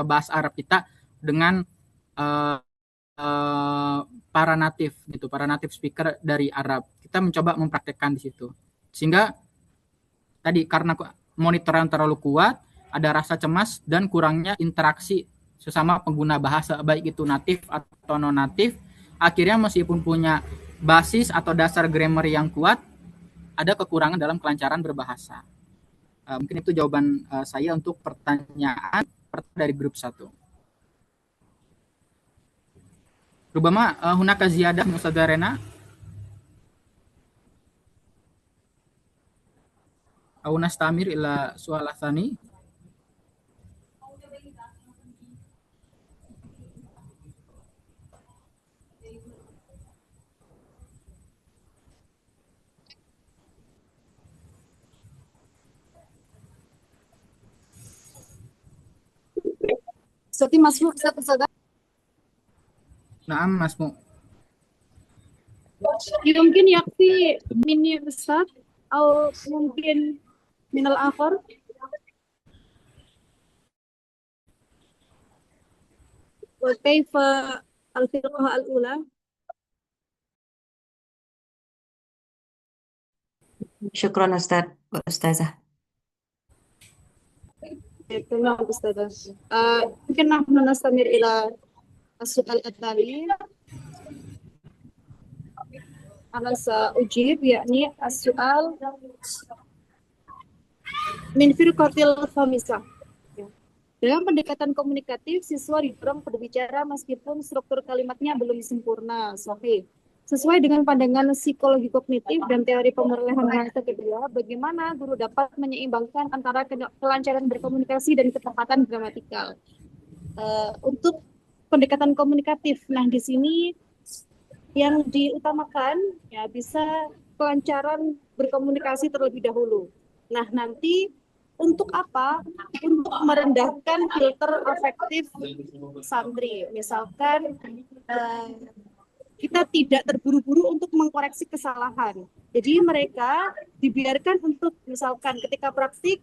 bahasa Arab kita dengan para native gitu, para native speaker dari Arab. Kita mencoba mempraktekkan di situ. Sehingga tadi karena monitor yang terlalu kuat, ada rasa cemas dan kurangnya interaksi sesama pengguna bahasa, baik itu natif atau non natif. Akhirnya meskipun punya basis atau dasar grammar yang kuat, ada kekurangan dalam kelancaran berbahasa. Mungkin itu jawaban saya untuk pertanyaan dari grup 1. Rubama hunaka ziyadah Ustadzah Rena au nastamir ila soal tsani. Seperti masuk Ustaz. Naam Masmu. Mungkin yakfi mini Ustaz atau mungkin minal akhar. Wa kaifa al-firqah al-ula. Syukran Ustaz, Ustazah. تمام أستاذة. يمكن نحن نستمر إلى السؤال التالي. أنا سأجيب يعني السؤال من فرقة الخامسة. Dalam pendekatan komunikatif, siswa didorong berbicara meskipun struktur kalimatnya belum sempurna. Sahih. Sesuai dengan pandangan psikologi kognitif dan teori pemerolehan bahasa kedua, bagaimana guru dapat menyeimbangkan antara kelancaran berkomunikasi dan ketepatan gramatikal. Untuk pendekatan komunikatif, nah di sini yang diutamakan ya bisa kelancaran berkomunikasi terlebih dahulu. Nah nanti Untuk apa? Untuk merendahkan filter afektif santri. Misalkan kita tidak terburu-buru untuk mengkoreksi kesalahan. Jadi mereka dibiarkan untuk misalkan ketika praktik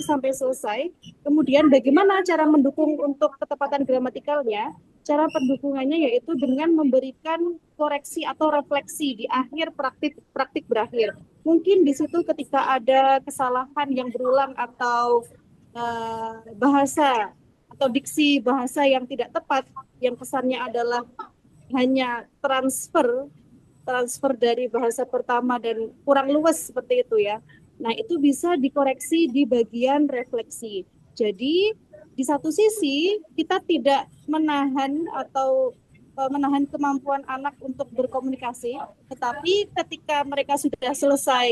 sampai selesai, kemudian bagaimana cara mendukung untuk ketepatan gramatikalnya? Cara pendukungannya yaitu dengan memberikan koreksi atau refleksi di akhir praktik berakhir. Mungkin di situ ketika ada kesalahan yang berulang atau bahasa atau diksi bahasa yang tidak tepat, yang kesannya adalah hanya transfer dari bahasa pertama dan kurang luwes seperti itu ya. Nah, itu bisa dikoreksi di bagian refleksi. Jadi, di satu sisi kita tidak menahan atau menahan kemampuan anak untuk berkomunikasi, tetapi ketika mereka sudah selesai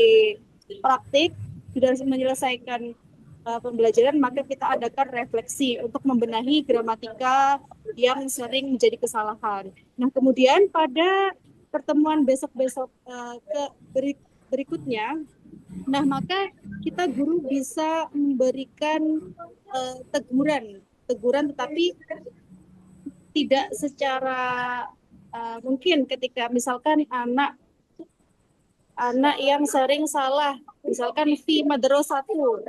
praktik, sudah menyelesaikan pembelajaran, maka kita adakan refleksi untuk membenahi gramatika yang sering menjadi kesalahan. Nah, kemudian pada pertemuan besok-besok berikutnya, nah maka kita guru bisa memberikan teguran, tetapi tidak secara mungkin ketika misalkan anak yang sering salah, misalkan fi madrasatu.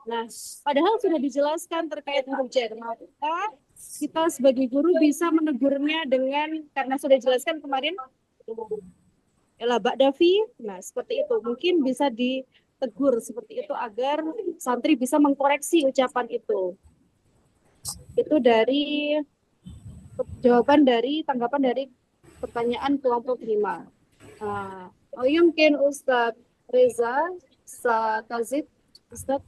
Nah, padahal sudah dijelaskan terkait huruf jar, maka kita sebagai guru bisa menegurnya dengan karena sudah dijelaskan kemarin la ba'da fi. Nah, seperti itu. Mungkin bisa ditegur seperti itu agar santri bisa mengkoreksi ucapan itu. Itu dari jawaban dari tanggapan dari pertanyaan kelompok 5. Yumkin Ustaz Reza Satazid Ustaz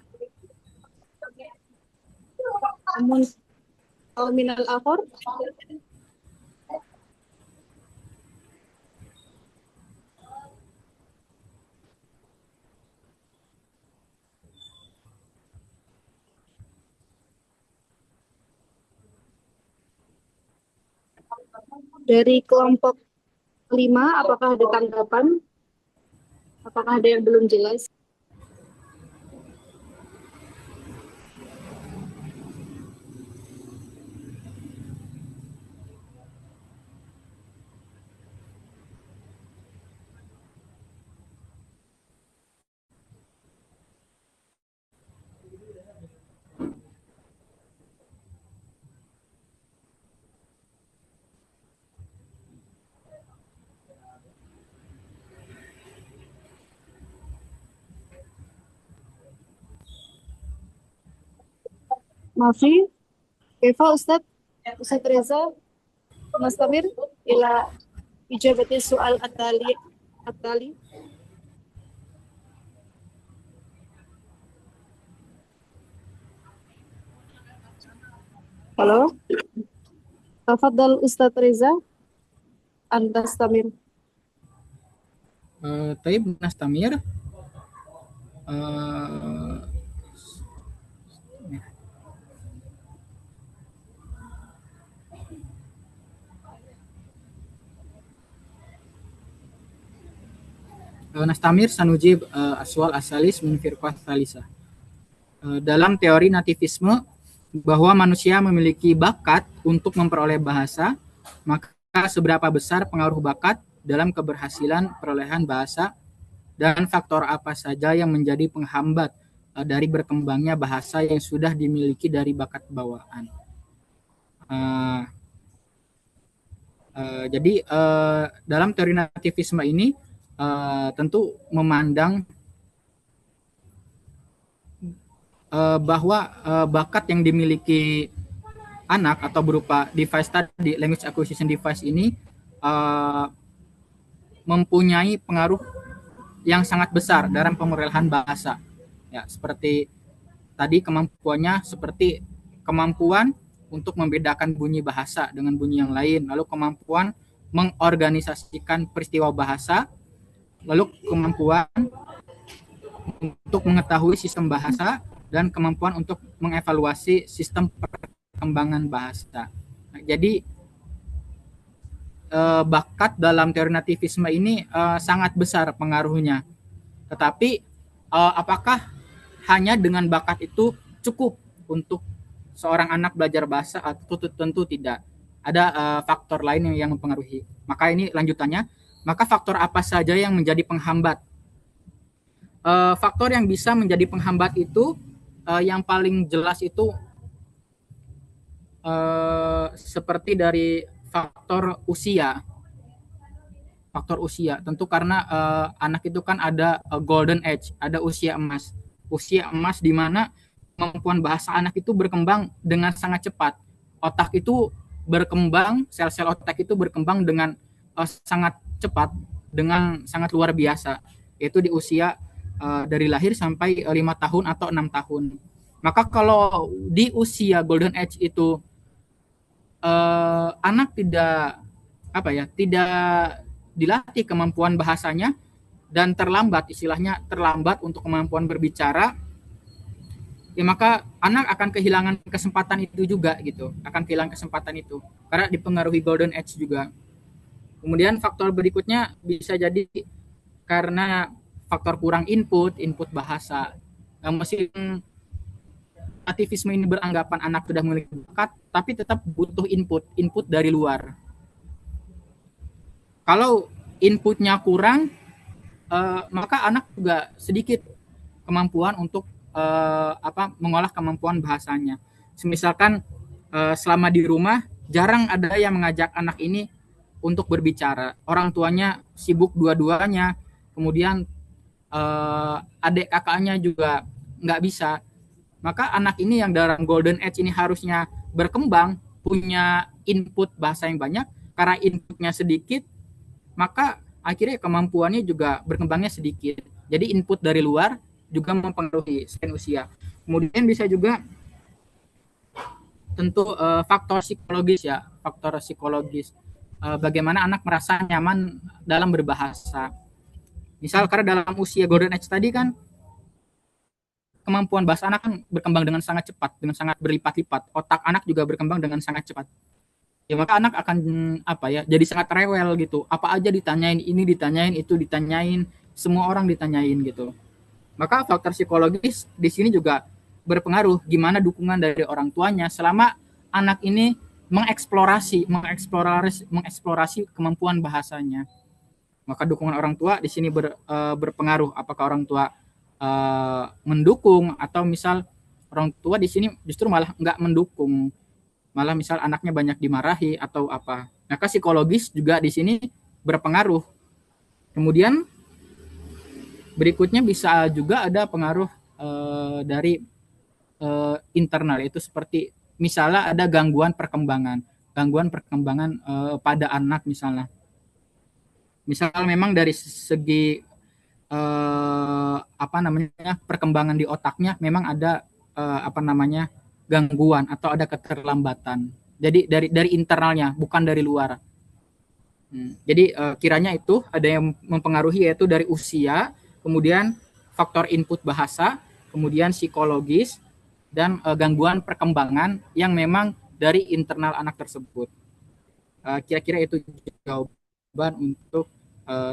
minal akhir. Dari kelompok 5, apakah ada tanggapan? Apakah ada yang belum jelas? Mafi, Kefa Ustaz Reza, Mas Tamir, ila ijabati soal atali. Halo, tafadhal Ustaz Reza, Anda Tamir. Taib Nastamir. Nastamir sanujib aswal asalis min firqah thalisa. Dalam teori nativisme bahwa manusia memiliki bakat untuk memperoleh bahasa, maka seberapa besar pengaruh bakat dalam keberhasilan perolehan bahasa dan faktor apa saja yang menjadi penghambat dari berkembangnya bahasa yang sudah dimiliki dari bakat bawaan. Jadi dalam teori nativisme ini tentu memandang bahwa bakat yang dimiliki anak atau berupa device tadi, language acquisition device ini mempunyai pengaruh yang sangat besar dalam pemerolehan bahasa. Ya, seperti tadi kemampuannya seperti kemampuan untuk membedakan bunyi bahasa dengan bunyi yang lain, lalu kemampuan mengorganisasikan peristiwa bahasa, lalu kemampuan untuk mengetahui sistem bahasa, dan kemampuan untuk mengevaluasi sistem perkembangan bahasa. Nah, jadi bakat dalam teori nativisme ini sangat besar pengaruhnya. Tetapi apakah hanya dengan bakat itu cukup untuk seorang anak belajar bahasa atau tentu tidak. Ada faktor lain yang mempengaruhi. Maka ini lanjutannya, maka faktor apa saja yang menjadi penghambat? Faktor yang bisa menjadi penghambat itu yang paling jelas itu seperti dari faktor usia. Faktor usia, tentu karena anak itu kan ada golden age, ada usia emas. Usia emas di mana kemampuan bahasa anak itu berkembang dengan sangat cepat. Otak itu berkembang, sel-sel otak itu berkembang dengan sangat cepat, dengan sangat luar biasa, yaitu di usia dari lahir sampai 5 tahun atau 6 tahun. Maka kalau di usia golden age itu anak tidak dilatih kemampuan bahasanya dan terlambat, istilahnya terlambat untuk kemampuan berbicara, ya maka anak akan kehilangan kesempatan itu juga gitu, akan kehilangan kesempatan itu karena dipengaruhi golden age juga. Kemudian faktor berikutnya bisa jadi karena faktor kurang input bahasa. Meski aktivisme ini beranggapan anak sudah memiliki bakat, tapi tetap butuh input dari luar. Kalau inputnya kurang, maka anak juga sedikit kemampuan untuk mengolah kemampuan bahasanya. Misalkan selama di rumah jarang ada yang mengajak anak ini untuk berbicara. Orang tuanya sibuk dua-duanya, kemudian adik kakaknya juga nggak bisa. Maka anak ini yang dalam golden age ini harusnya berkembang, punya input bahasa yang banyak, karena inputnya sedikit, maka akhirnya kemampuannya juga berkembangnya sedikit. Jadi input dari luar juga mempengaruhi selain usia. Kemudian bisa juga tentu faktor psikologis ya, faktor psikologis. Bagaimana anak merasa nyaman dalam berbahasa. Misal karena dalam usia golden age tadi kan kemampuan bahasa anak kan berkembang dengan sangat cepat, dengan sangat berlipat-lipat. Otak anak juga berkembang dengan sangat cepat. Ya maka anak akan jadi sangat rewel gitu. Apa aja ditanyain, ini ditanyain, itu ditanyain, semua orang ditanyain gitu. Maka faktor psikologis di sini juga berpengaruh gimana dukungan dari orang tuanya selama anak ini mengeksplorasi kemampuan bahasanya. Maka dukungan orang tua di sini berpengaruh, apakah orang tua mendukung atau misal orang tua di sini justru malah nggak mendukung, malah misal anaknya banyak dimarahi atau apa. Maka psikologis juga di sini berpengaruh. Kemudian berikutnya bisa juga ada pengaruh dari internal, yaitu seperti misalnya ada gangguan perkembangan pada anak misalnya. Misal memang dari segi perkembangan di otaknya memang ada gangguan atau ada keterlambatan. Jadi dari internalnya, bukan dari luar. Jadi kiranya itu ada yang mempengaruhi, yaitu dari usia, kemudian faktor input bahasa, kemudian psikologis, dan gangguan perkembangan yang memang dari internal anak tersebut. Kira-kira itu jawaban untuk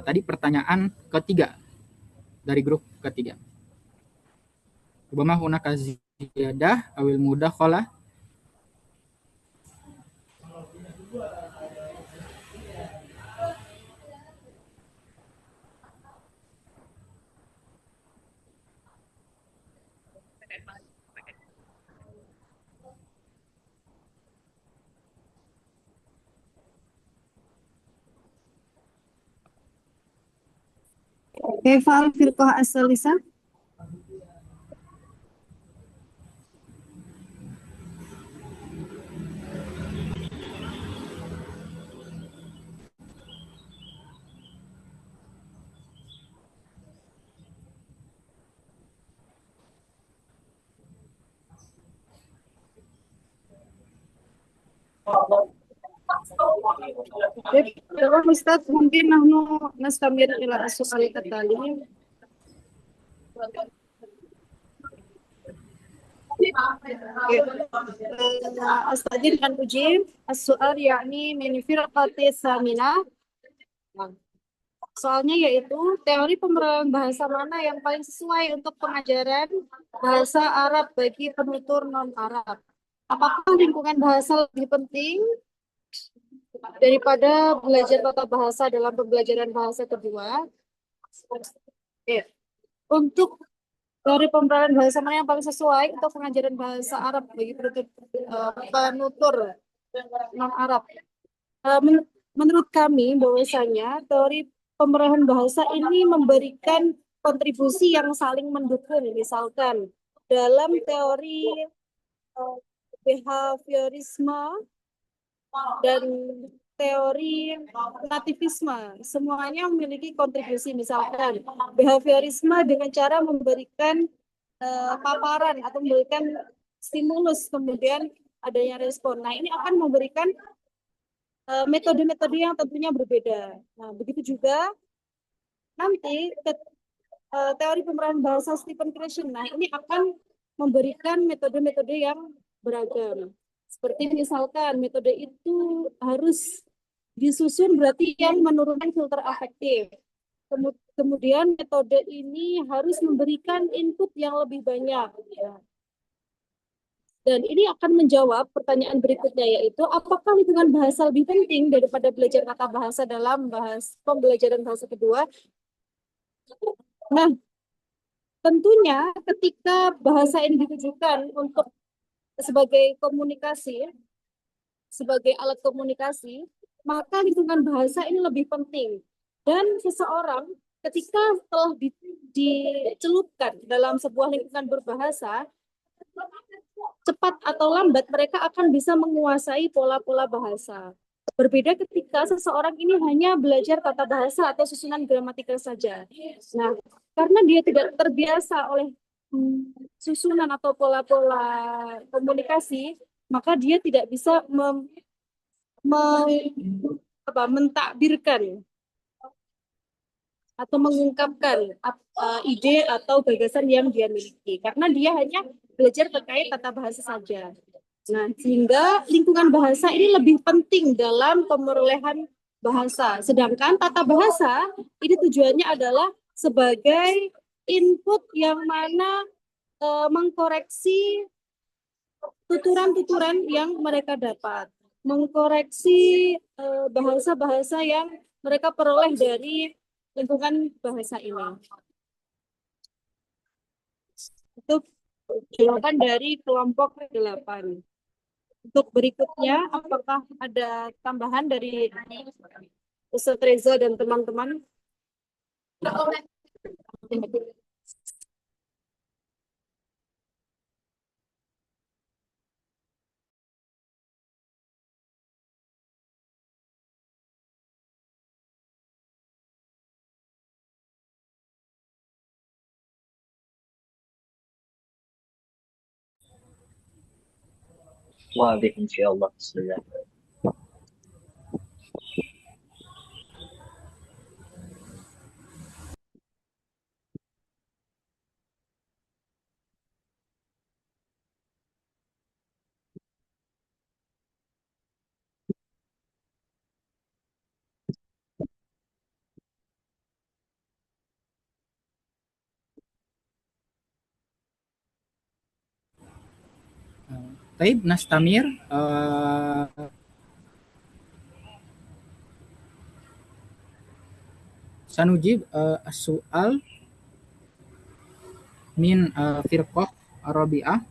tadi pertanyaan ketiga dari grup ketiga. Rubama hunaka ziyadah awil mudakhalah. كيف الفرقة الثالثة؟ Ustaz, mungkin nahnu nastamir ila as-su'al التالي. أستأذن أن أجيب السؤال يعني من فرقة الثامنة. Soalnya yaitu teori pemrograman bahasa mana yang paling sesuai untuk pengajaran bahasa Arab bagi penutur non-Arab. Apakah lingkungan bahasa lebih penting daripada belajar tata bahasa dalam pembelajaran bahasa kedua? Oke. Untuk dari pembelajaran bahasa mana yang paling sesuai untuk pengajaran bahasa Arab bagi penutur non-Arab? Menurut kami bahwasanya teori pemerahan bahasa ini memberikan kontribusi yang saling mendukung. Misalkan dalam teori eh, behaviorisme dan teori nativisme, semuanya memiliki kontribusi. Misalkan behaviorisme dengan cara memberikan paparan atau memberikan stimulus, kemudian adanya respon. Nah, ini akan memberikan metode-metode yang tentunya berbeda. Nah, begitu juga nanti teori pemerahan bahasa Stephen Krashen. Nah, ini akan memberikan metode-metode yang beragam. Seperti misalkan metode itu harus disusun berarti yang menurunkan filter afektif. Kemudian metode ini harus memberikan input yang lebih banyak. Ya. Dan ini akan menjawab pertanyaan berikutnya, yaitu apakah lingkungan bahasa lebih penting daripada belajar kata bahasa dalam pembelajaran bahasa kedua? Nah, tentunya ketika bahasa ini ditujukan untuk sebagai komunikasi, sebagai alat komunikasi, maka lingkungan bahasa ini lebih penting. Dan seseorang ketika telah dicelupkan dalam sebuah lingkungan berbahasa, cepat atau lambat mereka akan bisa menguasai pola-pola bahasa. Berbeda ketika seseorang ini hanya belajar tata bahasa atau susunan gramatikal saja. Nah, karena dia tidak terbiasa oleh susunan atau pola-pola komunikasi, maka dia tidak bisa mentakbirkan atau mengungkapkan ide atau gagasan yang dia miliki, karena dia hanya belajar terkait tata bahasa saja. Nah, sehingga lingkungan bahasa ini lebih penting dalam pemerolehan bahasa. Sedangkan tata bahasa ini tujuannya adalah sebagai input yang mana mengkoreksi tuturan-tuturan yang mereka dapat, mengkoreksi bahasa-bahasa yang mereka peroleh dari lingkungan bahasa ini. Itu jawaban dari kelompok 8. Untuk berikutnya, apakah ada tambahan dari Ustaz Reza dan teman-teman? واضح إن شاء الله. بسم الله. Taib Nastamir, sanujib soal min firqah Rabi'ah.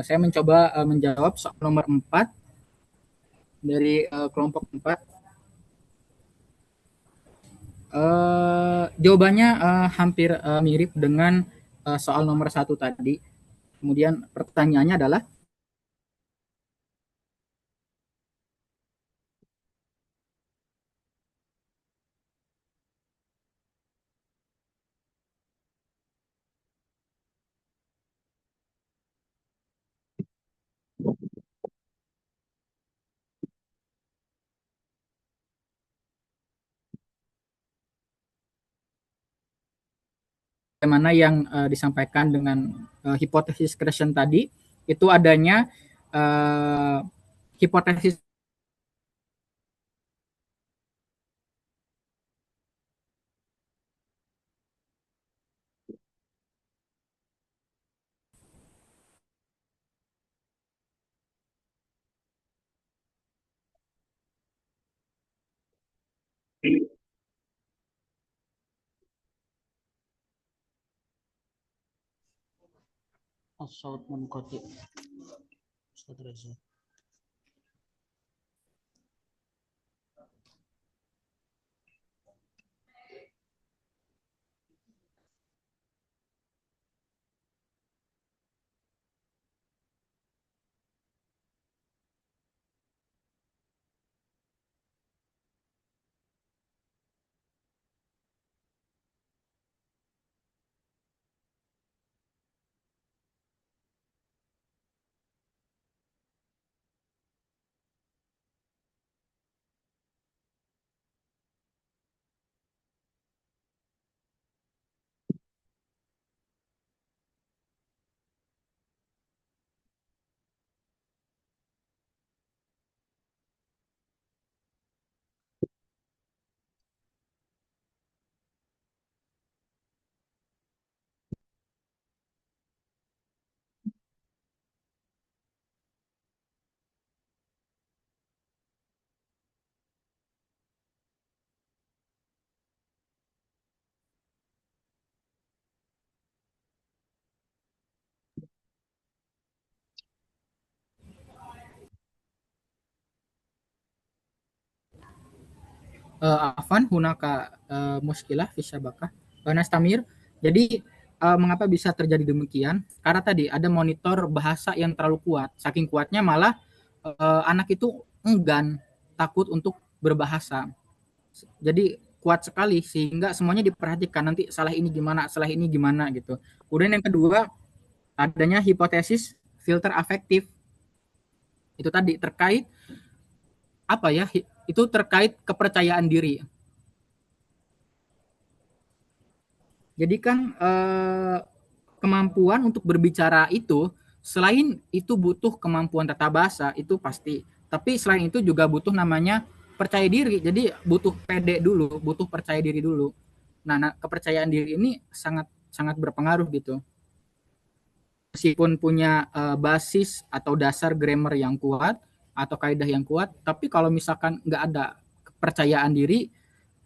Saya mencoba menjawab soal nomor 4 dari kelompok 4. Jawabannya hampir mirip dengan soal nomor 1 tadi. Kemudian pertanyaannya adalah sebagaimana yang disampaikan dengan hipotesis Christian tadi, itu adanya hipotesis الصوت منقطع أستاذ رزا. Afan hunaka muskilah fi syabakah Nastamir. Jadi mengapa bisa terjadi demikian? Karena tadi ada monitor bahasa yang terlalu kuat. Saking kuatnya malah anak itu enggan, takut untuk berbahasa. Jadi kuat sekali sehingga semuanya diperhatikan, nanti salah ini gimana gitu. Kemudian yang kedua, adanya hipotesis filter afektif. Itu tadi terkait apa ya? Itu terkait kepercayaan diri. Jadi kan kemampuan untuk berbicara itu, selain itu butuh kemampuan tata bahasa, itu pasti. Tapi selain itu juga butuh namanya percaya diri. Jadi butuh pede dulu, butuh percaya diri dulu. Nah, kepercayaan diri ini sangat sangat berpengaruh gitu. Meskipun punya basis atau dasar grammar yang kuat atau kaidah yang kuat, tapi kalau misalkan nggak ada kepercayaan diri,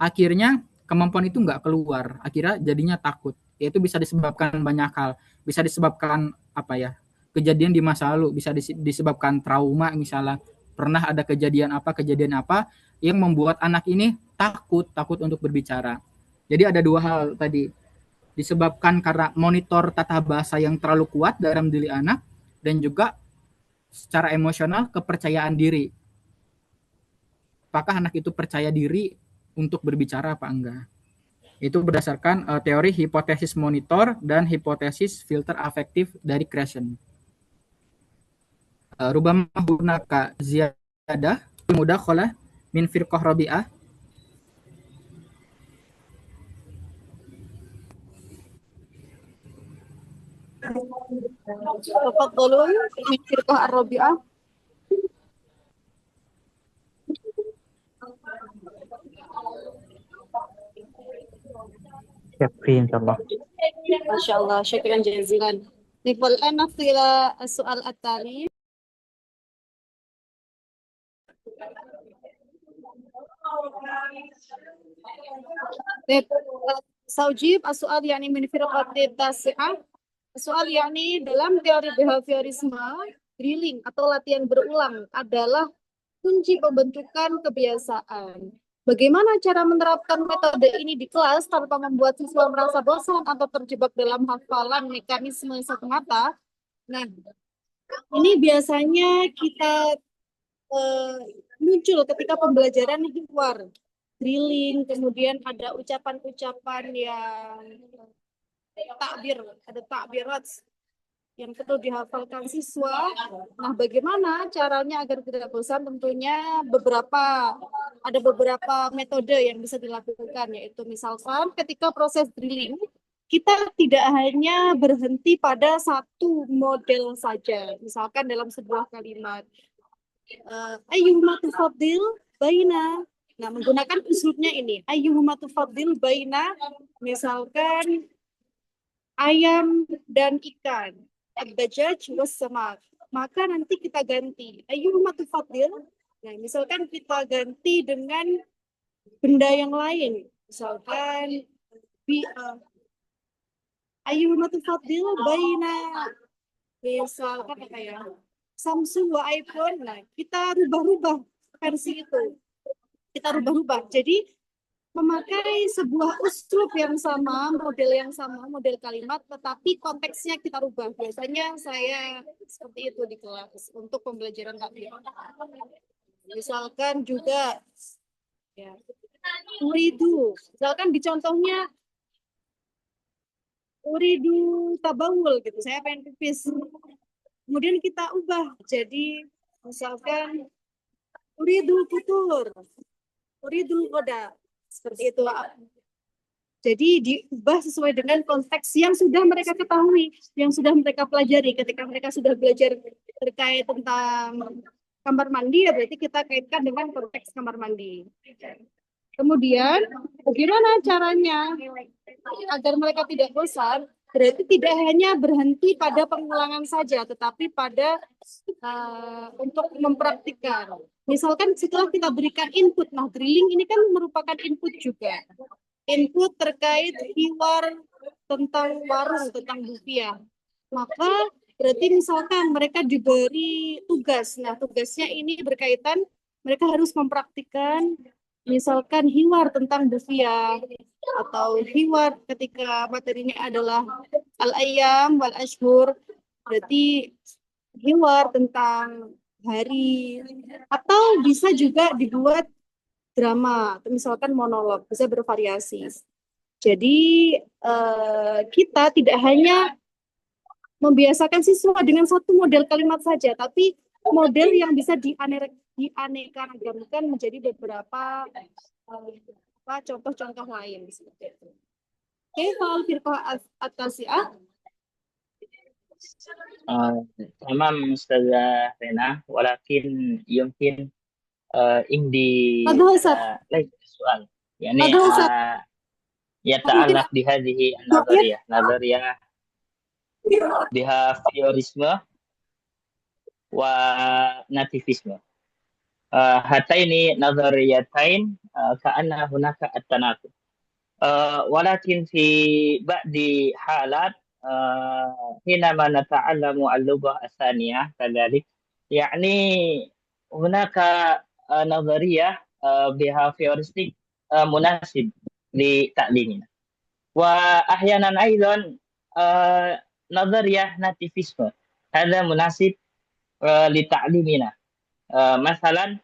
akhirnya kemampuan itu nggak keluar, akhirnya jadinya takut. Itu bisa disebabkan banyak hal, bisa disebabkan apa ya, kejadian di masa lalu, bisa disebabkan trauma misalnya, pernah ada kejadian apa yang membuat anak ini takut untuk berbicara. Jadi ada dua hal tadi, disebabkan karena monitor tata bahasa yang terlalu kuat dalam diri anak, dan juga secara emosional kepercayaan diri. Apakah anak itu percaya diri untuk berbicara apa enggak? Itu berdasarkan teori hipotesis monitor dan hipotesis filter afektif dari Kresen. Rubama hunaka ziyadah mudakhalah min firqah rabi'ah. Tafadhalun min firqah ar-rabi'ah. يكفي إن شاء الله. ما شاء الله شكرا جزيلا. والآن نأتي إلى السؤال التالي. سأجيب السؤال يعني من فرقة التاسعة. Soal yakni dalam teori behaviorisme, drilling atau latihan berulang adalah kunci pembentukan kebiasaan. Bagaimana cara menerapkan metode ini di kelas tanpa membuat siswa merasa bosan atau terjebak dalam hafalan mekanisme semata? Nah, ini biasanya kita muncul ketika pembelajaran di luar. Drilling, kemudian ada ucapan-ucapan yang takbir, ada takbirat yang perlu dihafalkan siswa. Nah, bagaimana caranya agar tidak bosan? Tentunya ada beberapa metode yang bisa dilakukan, yaitu misalkan ketika proses drilling, kita tidak hanya berhenti pada satu model saja. Misalkan dalam sebuah kalimat, ayyuhuma tufaddil baina. Nah, menggunakan uslubnya ini, ayyuhuma tufaddil baina, misalkan ayam dan ikan, ad-dajjaj was-samak. Maka nanti kita ganti, ayyuhuma tufaddil. Nah, misalkan kita ganti dengan benda yang lain, misalkan ayyuhuma tufaddil baina, misalkan apa ya, Samsung wa iPhone. Nah, kita rubah-rubah versi itu. Kita rubah-rubah. Jadi memakai sebuah uslub yang sama, model kalimat, tetapi konteksnya kita rubah. Biasanya saya seperti itu di kelas untuk pembelajaran takbir. Misalkan juga ya, uridu. Misalkan di contohnya uridu tabawul gitu. Saya pengen pipis. Kemudian kita ubah jadi misalkan uridul futur, uridul qoda, seperti itu. Jadi diubah sesuai dengan konteks yang sudah mereka ketahui, yang sudah mereka pelajari. Ketika mereka sudah belajar terkait tentang kamar mandi, ya berarti kita kaitkan dengan konteks kamar mandi. Kemudian, bagaimana caranya agar mereka tidak bosan? Berarti tidak hanya berhenti pada pengulangan saja, tetapi pada untuk mempraktikkan. Misalkan setelah kita berikan input, nah drilling ini kan merupakan input juga. Input terkait hiwar tentang warung, tentang rupiah. Maka berarti misalkan mereka diberi tugas. Nah tugasnya ini berkaitan, mereka harus mempraktikkan misalkan hiwar tentang rupiah, atau hiwar ketika materinya adalah al-ayyam wal ashhur, berarti hiwar tentang hari, atau bisa juga dibuat drama, atau misalkan monolog, bisa bervariasi. Jadi kita tidak hanya membiasakan siswa dengan satu model kalimat saja, tapi model yang bisa dianeka-ragakan menjadi beberapa contoh-contoh lain seperti itu. Oke, fal firqah at-tasi'ah. تمام أستاذة رينا ولكن يمكن عندي ليس سؤال يعني يتعلق بهذه النظرية behaviorisme وناتيفisme. هاتين نظريتين كأن هناك التناقض ولكن في بعض حالات حينما نتعلم اللغة الثانية كذلك يعني هناك نظرية behavioristik مناسب لتعليمنا وأحيانا أيضا نظرية ناتيفisme هذا مناسب لتعليمنا مثلا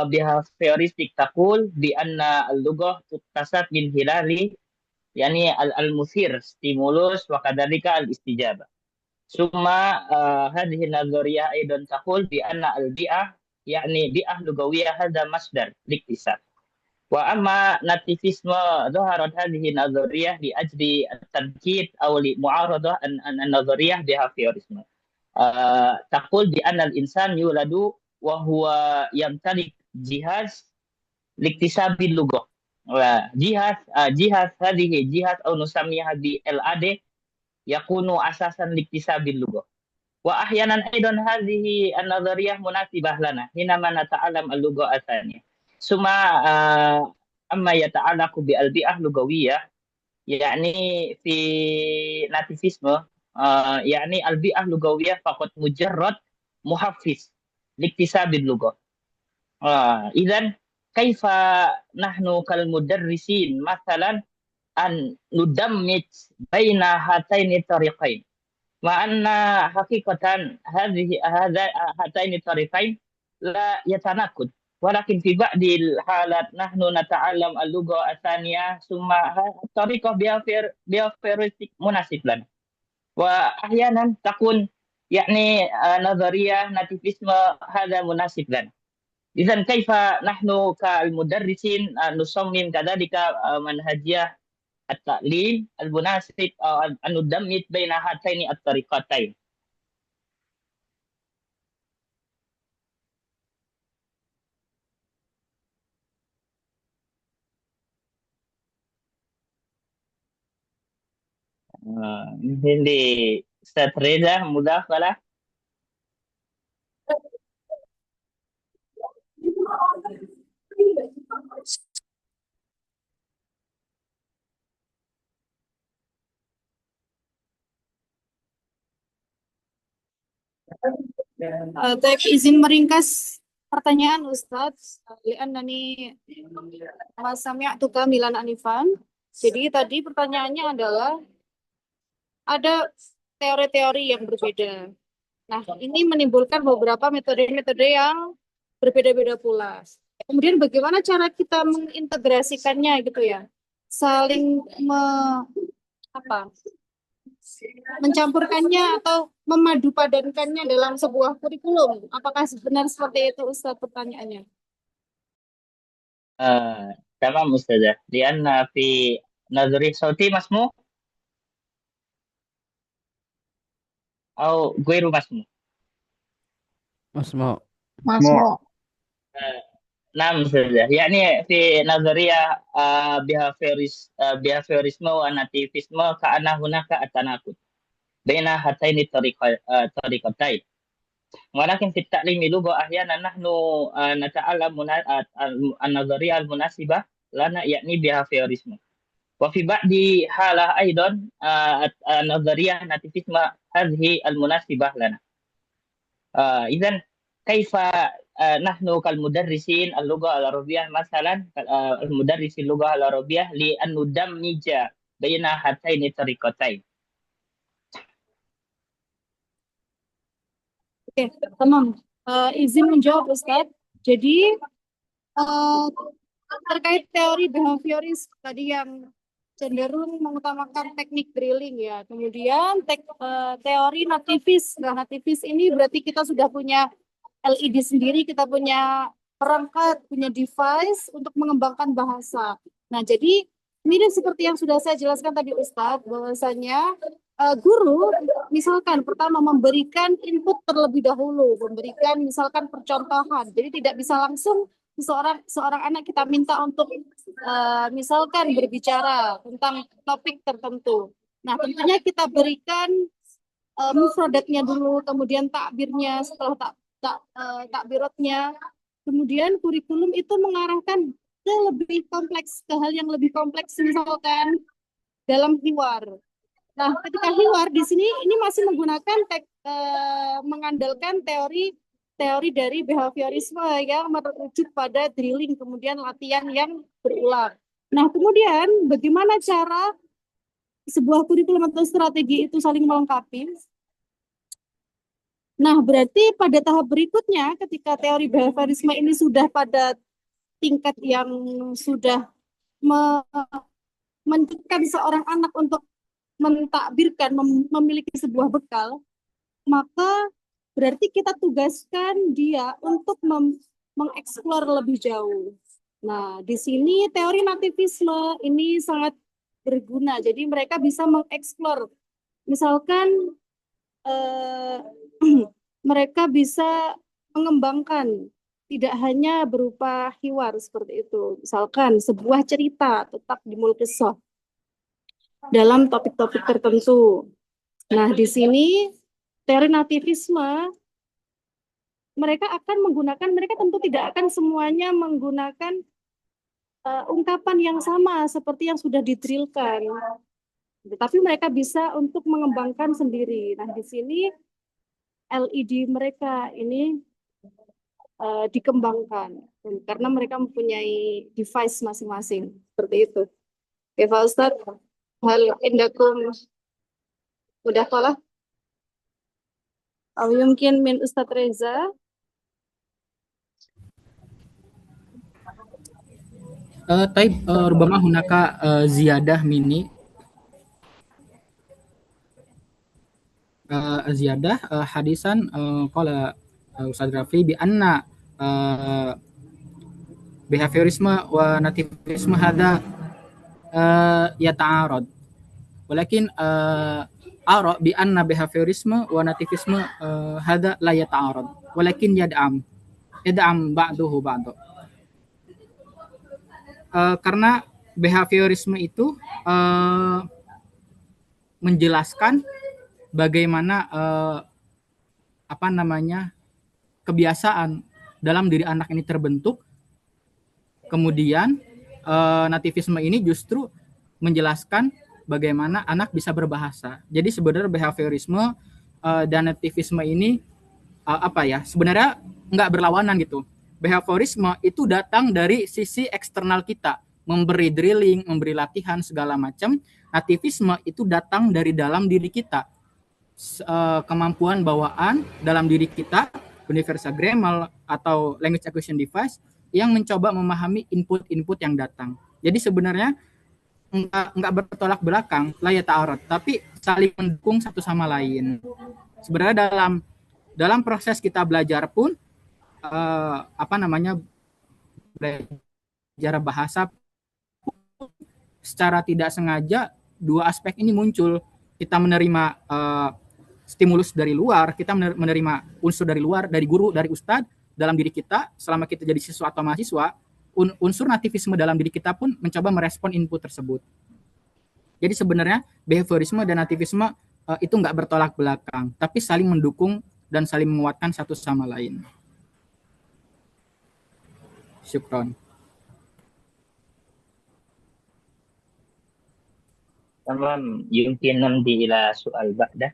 behavioristik تقول بأن اللغة تكتسب من خلال يعني المثير ستيمولوس وكذلك الاستجابة ثم هذه النظرية أيضا تقول بأن البيئة يعني بيئة لغوية هذا مصدر لاكتساب وأما ناتيفisme ظهرت هذه النظرية لأجل التنكيد أو لمعارضة النظرية behaviorisme تقول بأن الإنسان يولد وهو يمتلك جهاز لاكتساب اللغة جهاز هذه جهاز أو نسميها بالAD يكون أساسا لاكتساب اللغة وأحيانا أيضا هذه النظرية مناسبة لنا حينما نتعلم اللغة الثانية ثم أما يتعلق بالبيئة اللغوية يعني في ناتيفisme يعني البيئة اللغوية فقط مجرد محفز لاكتساب اللغة إذن كيف نحن كالمدرسين مثلا أن ندمج بين هاتين الطريقين مع أن حقيقة هاتين الطريقين لا يتناقض ولكن في بعض الحالات نحن نتعلم اللغة الثانية ثم الطريقة behavioristik مناسب لنا وأحيانا تكون يعني نظرية ناتيفisme هذا مناسب لنا إذن كيف نحن كالمدرسين نصمم كذلك منهجية التعليم المناسب أو أن ندمج بين هاتين الطريقتين. Mungkin di Ustaz Reza mudahlah. Baik, izin meringkas pertanyaan Ustadz. Li'annani ma sami'tu kamilan anifan. Jadi tadi pertanyaannya adalah ada teori-teori yang berbeda. Nah, ini menimbulkan beberapa metode-metode yang berbeda-beda pula. Kemudian bagaimana cara kita mengintegrasikannya gitu ya? Saling mencampurkannya atau memadupadankannya dalam sebuah kurikulum. Apakah benar seperti itu Ustaz pertanyaannya? تمام أستاذة، لأن في نظري صوتي مسموع أو غير مسموع. مسموع. مسموع. نعم أستاذة، يعني في نظرية behaviorisme وناتيفisme كأن هناك التناقض بين هاتين الطريقتين. ولكن في التعليم اللغة أحيانا نحن نتعلم النظرية المناسبة لنا يعني behaviorisme. وفي بعض حالة أيضا النظرية ناتيفisme هذه المناسبة لنا. إذن كيف نحن كالمدرسين اللغة العربية مثلا المدرس اللغة العربية لأن ندمج بين هاتين الطريقتين. Oke, tamam. Izin menjawab Ustadz. Jadi terkait teori behavioris tadi yang cenderung mengutamakan teknik drilling ya. Kemudian teori nativis. Nah, nativis ini berarti kita sudah punya LED sendiri, kita punya perangkat, punya device untuk mengembangkan bahasa. Nah, jadi mirip seperti yang sudah saya jelaskan tadi Ustadz, bahwasanya guru misalkan pertama memberikan input terlebih dahulu, memberikan misalkan percontohan. Jadi tidak bisa langsung seorang anak kita minta untuk misalkan berbicara tentang topik tertentu. Nah, tentunya kita berikan mufradatnya dulu, kemudian takbirnya, setelah takbiratnya, kemudian kurikulum itu mengarahkan ke lebih kompleks, ke hal yang lebih kompleks, misalkan dalam hiwar. Nah, ketika hiwar di sini ini masih menggunakan mengandalkan teori dari behaviorisme yang merujuk pada drilling, kemudian latihan yang berulang. Nah, kemudian bagaimana cara sebuah kurikulum atau strategi itu saling melengkapi? Nah, berarti pada tahap berikutnya ketika teori behaviorisme ini sudah pada tingkat yang sudah menentukan seorang anak untuk mentakbirkan, memiliki sebuah bekal, maka berarti kita tugaskan dia untuk mengeksplor lebih jauh. Nah, di sini teori nativisme ini sangat berguna. Jadi mereka bisa mengeksplor. Misalkan mereka bisa mengembangkan tidak hanya berupa hiwar seperti itu. Misalkan sebuah cerita tetap di mulkisah dalam topik-topik tertentu. Nah, di sini teori nativisme mereka tentu tidak akan semuanya menggunakan ungkapan yang sama seperti yang sudah didrilkan. Tetapi mereka bisa untuk mengembangkan sendiri. Nah, di sini LED mereka ini dikembangkan karena mereka mempunyai device masing-masing seperti itu. Ya, Pak Ustadz, hal indakum udah kalah? Atau mungkin min Ustadz Reza? طيب ربما هناك زيادة مني زيادة حديثا قال أستاذ رافي بأن behaviorisme وناتيفisme هذا يتعارض ولكن أرى بأن behaviorisme وناتيفisme هذا لا يتعارض ولكن يدعم بعضه بعضا. Karena behaviorisme itu menjelaskan bagaimana kebiasaan dalam diri anak ini terbentuk. Kemudian nativisme ini justru menjelaskan bagaimana anak bisa berbahasa. Jadi sebenarnya behaviorisme dan nativisme ini sebenarnya nggak berlawanan gitu. Behaviorisme itu datang dari sisi eksternal kita, memberi drilling, memberi latihan segala macam. Nativisme itu datang dari dalam diri kita, kemampuan bawaan dalam diri kita, universal grammar atau language acquisition device yang mencoba memahami input-input yang datang. Jadi sebenarnya enggak bertolak belakang, la yata'arad, tapi saling mendukung satu sama lain. Sebenarnya dalam proses kita belajar pun belajar bahasa secara tidak sengaja dua aspek ini muncul. Kita menerima stimulus dari luar, kita menerima unsur dari luar, dari guru, dari ustadz dalam diri kita selama kita jadi siswa atau mahasiswa. Unsur nativisme dalam diri kita pun mencoba merespon input tersebut. Jadi sebenarnya behaviorisme dan nativisme itu nggak bertolak belakang, tapi saling mendukung dan saling menguatkan satu sama lain. Syukron. تمام يمكن نمضي إلى سؤال بعده.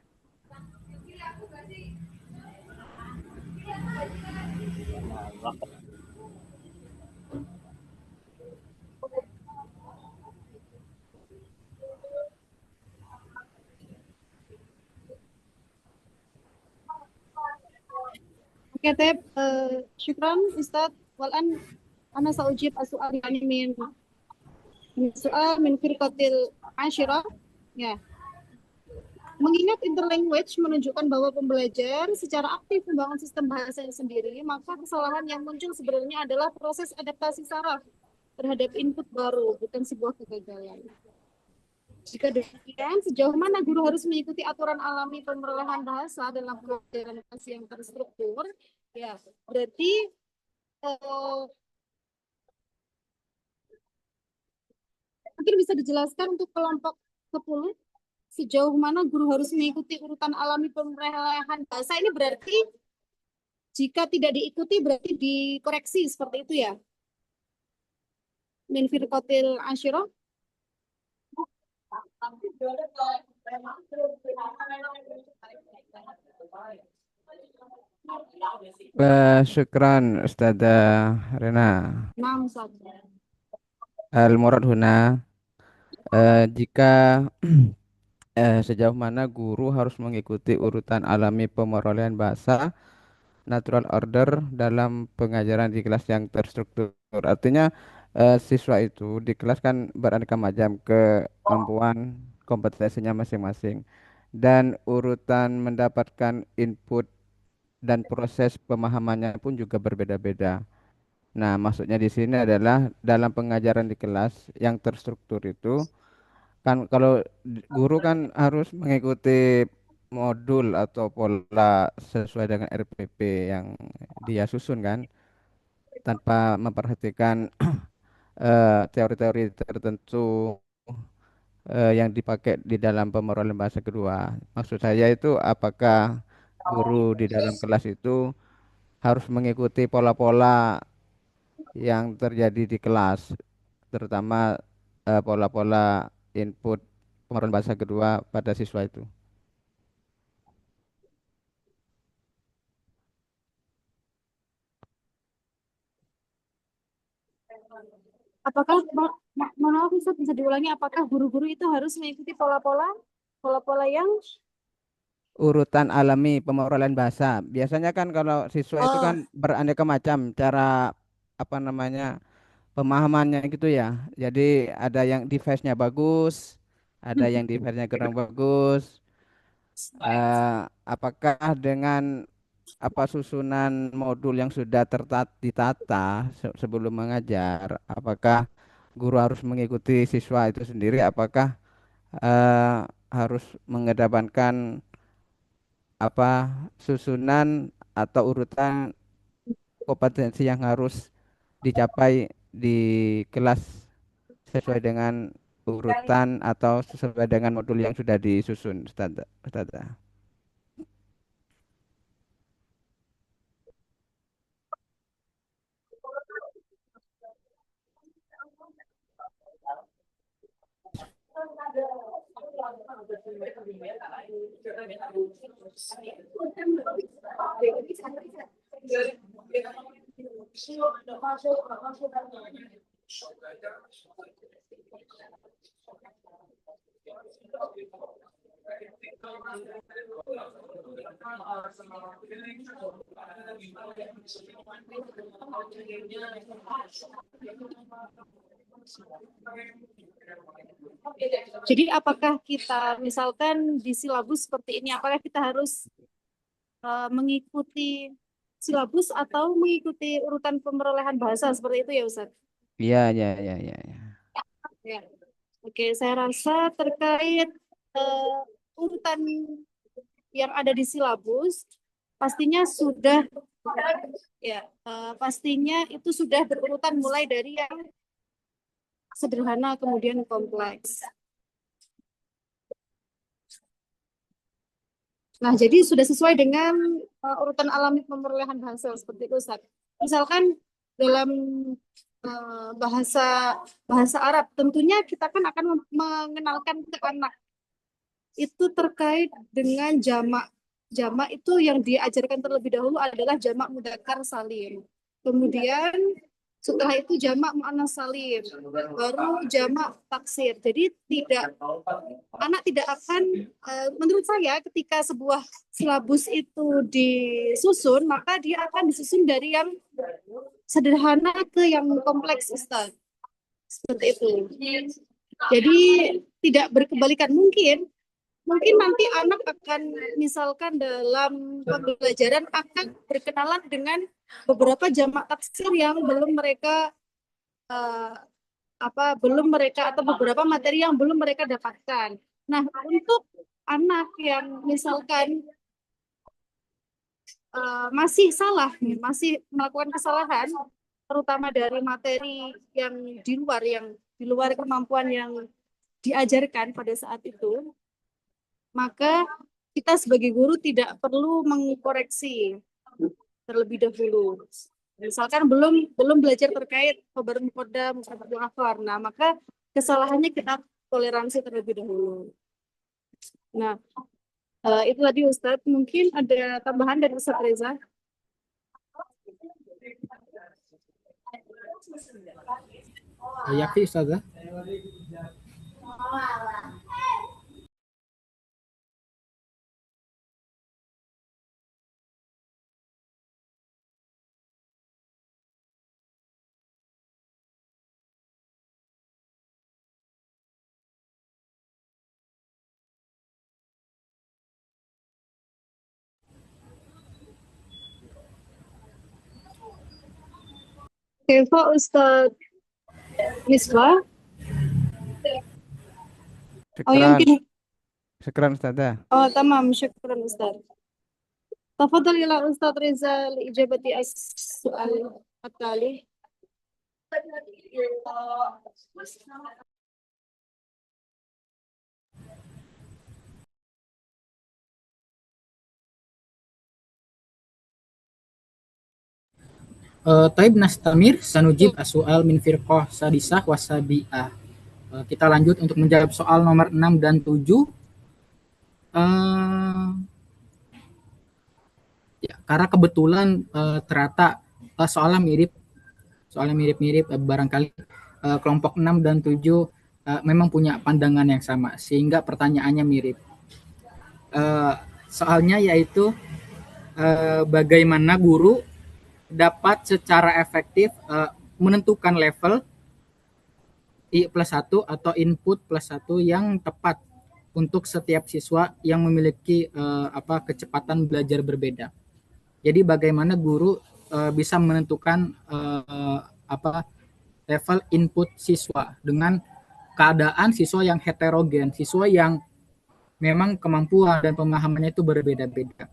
Oke, طيب شكرا أستاذ. والآن أنا سأجيب السؤال يعني من سؤال من فرقة العاشرة. Ya. Mengingat interlanguage menunjukkan bahwa pembelajar secara aktif membangun sistem bahasanya sendiri, maka kesalahan yang muncul sebenarnya adalah proses adaptasi saraf terhadap input baru, bukan sebuah kegagalan. Jika demikian, sejauh mana guru harus mengikuti aturan alami pemerolehan bahasa dalam pelajaran bahasa yang terstruktur? Ya, berarti mungkin bisa dijelaskan untuk kelompok 10, sejauh mana guru harus mengikuti urutan alami pemerolehan bahasa. Ini berarti jika tidak diikuti berarti dikoreksi, seperti itu ya? Min firqatil asyirah. Syukran Ustazah Rena. Al-murad huna jika sejauh mana guru harus mengikuti urutan alami pemerolehan bahasa natural order dalam pengajaran di kelas yang terstruktur. Artinya siswa itu di kelas kan beraneka macam kemampuan kompetensinya masing-masing dan urutan mendapatkan input dan proses pemahamannya pun juga berbeda-beda. Nah, maksudnya di sini adalah dalam pengajaran di kelas yang terstruktur itu kan kalau guru kan harus mengikuti modul atau pola sesuai dengan RPP yang dia susun kan tanpa memperhatikan teori-teori tertentu yang dipakai di dalam pemerolehan bahasa kedua. Maksud saya itu apakah guru di dalam kelas itu harus mengikuti pola-pola yang terjadi di kelas, terutama pola-pola input pemerolehan bahasa kedua pada siswa itu. Apakah, mohon maaf Ustaz, bisa diulangi, apakah guru-guru itu harus mengikuti pola-pola yang Urutan alami pemerolehan bahasa. Biasanya kan kalau siswa itu kan beraneka macam cara pemahamannya gitu ya. Jadi ada yang device-nya bagus, ada yang device-nya kurang bagus. Apakah dengan susunan modul yang sudah ditata sebelum mengajar, apakah guru harus mengikuti siswa itu sendiri, apakah eh, harus mengedepankan apa susunan atau urutan kompetensi yang harus dicapai di kelas sesuai dengan urutan atau sesuai dengan modul yang sudah disusun, Ustazah. Ustazah. Jadi apakah kita misalkan di silabus seperti ini, apakah kita harus mengikuti silabus atau mengikuti urutan pemerolehan bahasa seperti itu ya Ustaz? Iya, iya, iya, iya, iya. Ya. Oke, saya rasa terkait urutan yang ada di silabus pastinya sudah pastinya itu sudah berurutan mulai dari yang sederhana kemudian kompleks. Nah, jadi sudah sesuai dengan urutan alami pemerolehan bahasa seperti itu, Ustaz. Misalkan dalam bahasa Arab, tentunya kita kan akan mengenalkan ke anak itu terkait dengan jamak. Jamak itu yang diajarkan terlebih dahulu adalah jamak mudzakkar salim. Kemudian setelah itu jamak muannats salim, baru jamak taksir. Jadi anak tidak akan, menurut saya ketika sebuah silabus itu disusun, maka dia akan disusun dari yang sederhana ke yang kompleks, Ustaz. Seperti itu. Jadi tidak berkebalikan. Mungkin nanti anak akan misalkan dalam pembelajaran akan berkenalan dengan beberapa jamak taksir yang belum mereka atau beberapa materi yang belum mereka dapatkan. Nah, untuk anak yang misalkan masih salah, masih melakukan kesalahan, terutama dari materi yang di luar kemampuan yang diajarkan pada saat itu, maka kita sebagai guru tidak perlu mengkoreksi terlebih dahulu. Misalkan belum belajar terkait khobar muqaddam, khobar muakhar, nah maka kesalahannya kita toleransi terlebih dahulu. Nah, itu tadi Ustadz. Mungkin ada tambahan dari Ustadz Reza. Yakfi Ustazah. Kefa Ustadz Misbah. Oh, Syukran. mungkin. Syukran, Ustazah. Oh, tamam. Syukran Ustadz. Tafadhal ila Ustadz Reza ijabati as-soal at-tali. Taib nastamir sanujib as-su'al min firqah sadisah wasabi'ah. Kita lanjut untuk menjawab soal nomor 6 dan 7. Ya, karena kebetulan ternyata soalnya mirip-mirip, barangkali kelompok 6 dan 7 memang punya pandangan yang sama sehingga pertanyaannya mirip. Soalnya yaitu bagaimana guru dapat secara efektif menentukan level I+1 atau input +1 yang tepat untuk setiap siswa yang memiliki kecepatan belajar berbeda. Jadi bagaimana guru bisa menentukan level input siswa dengan keadaan siswa yang heterogen, siswa yang memang kemampuan dan pemahamannya itu berbeda-beda.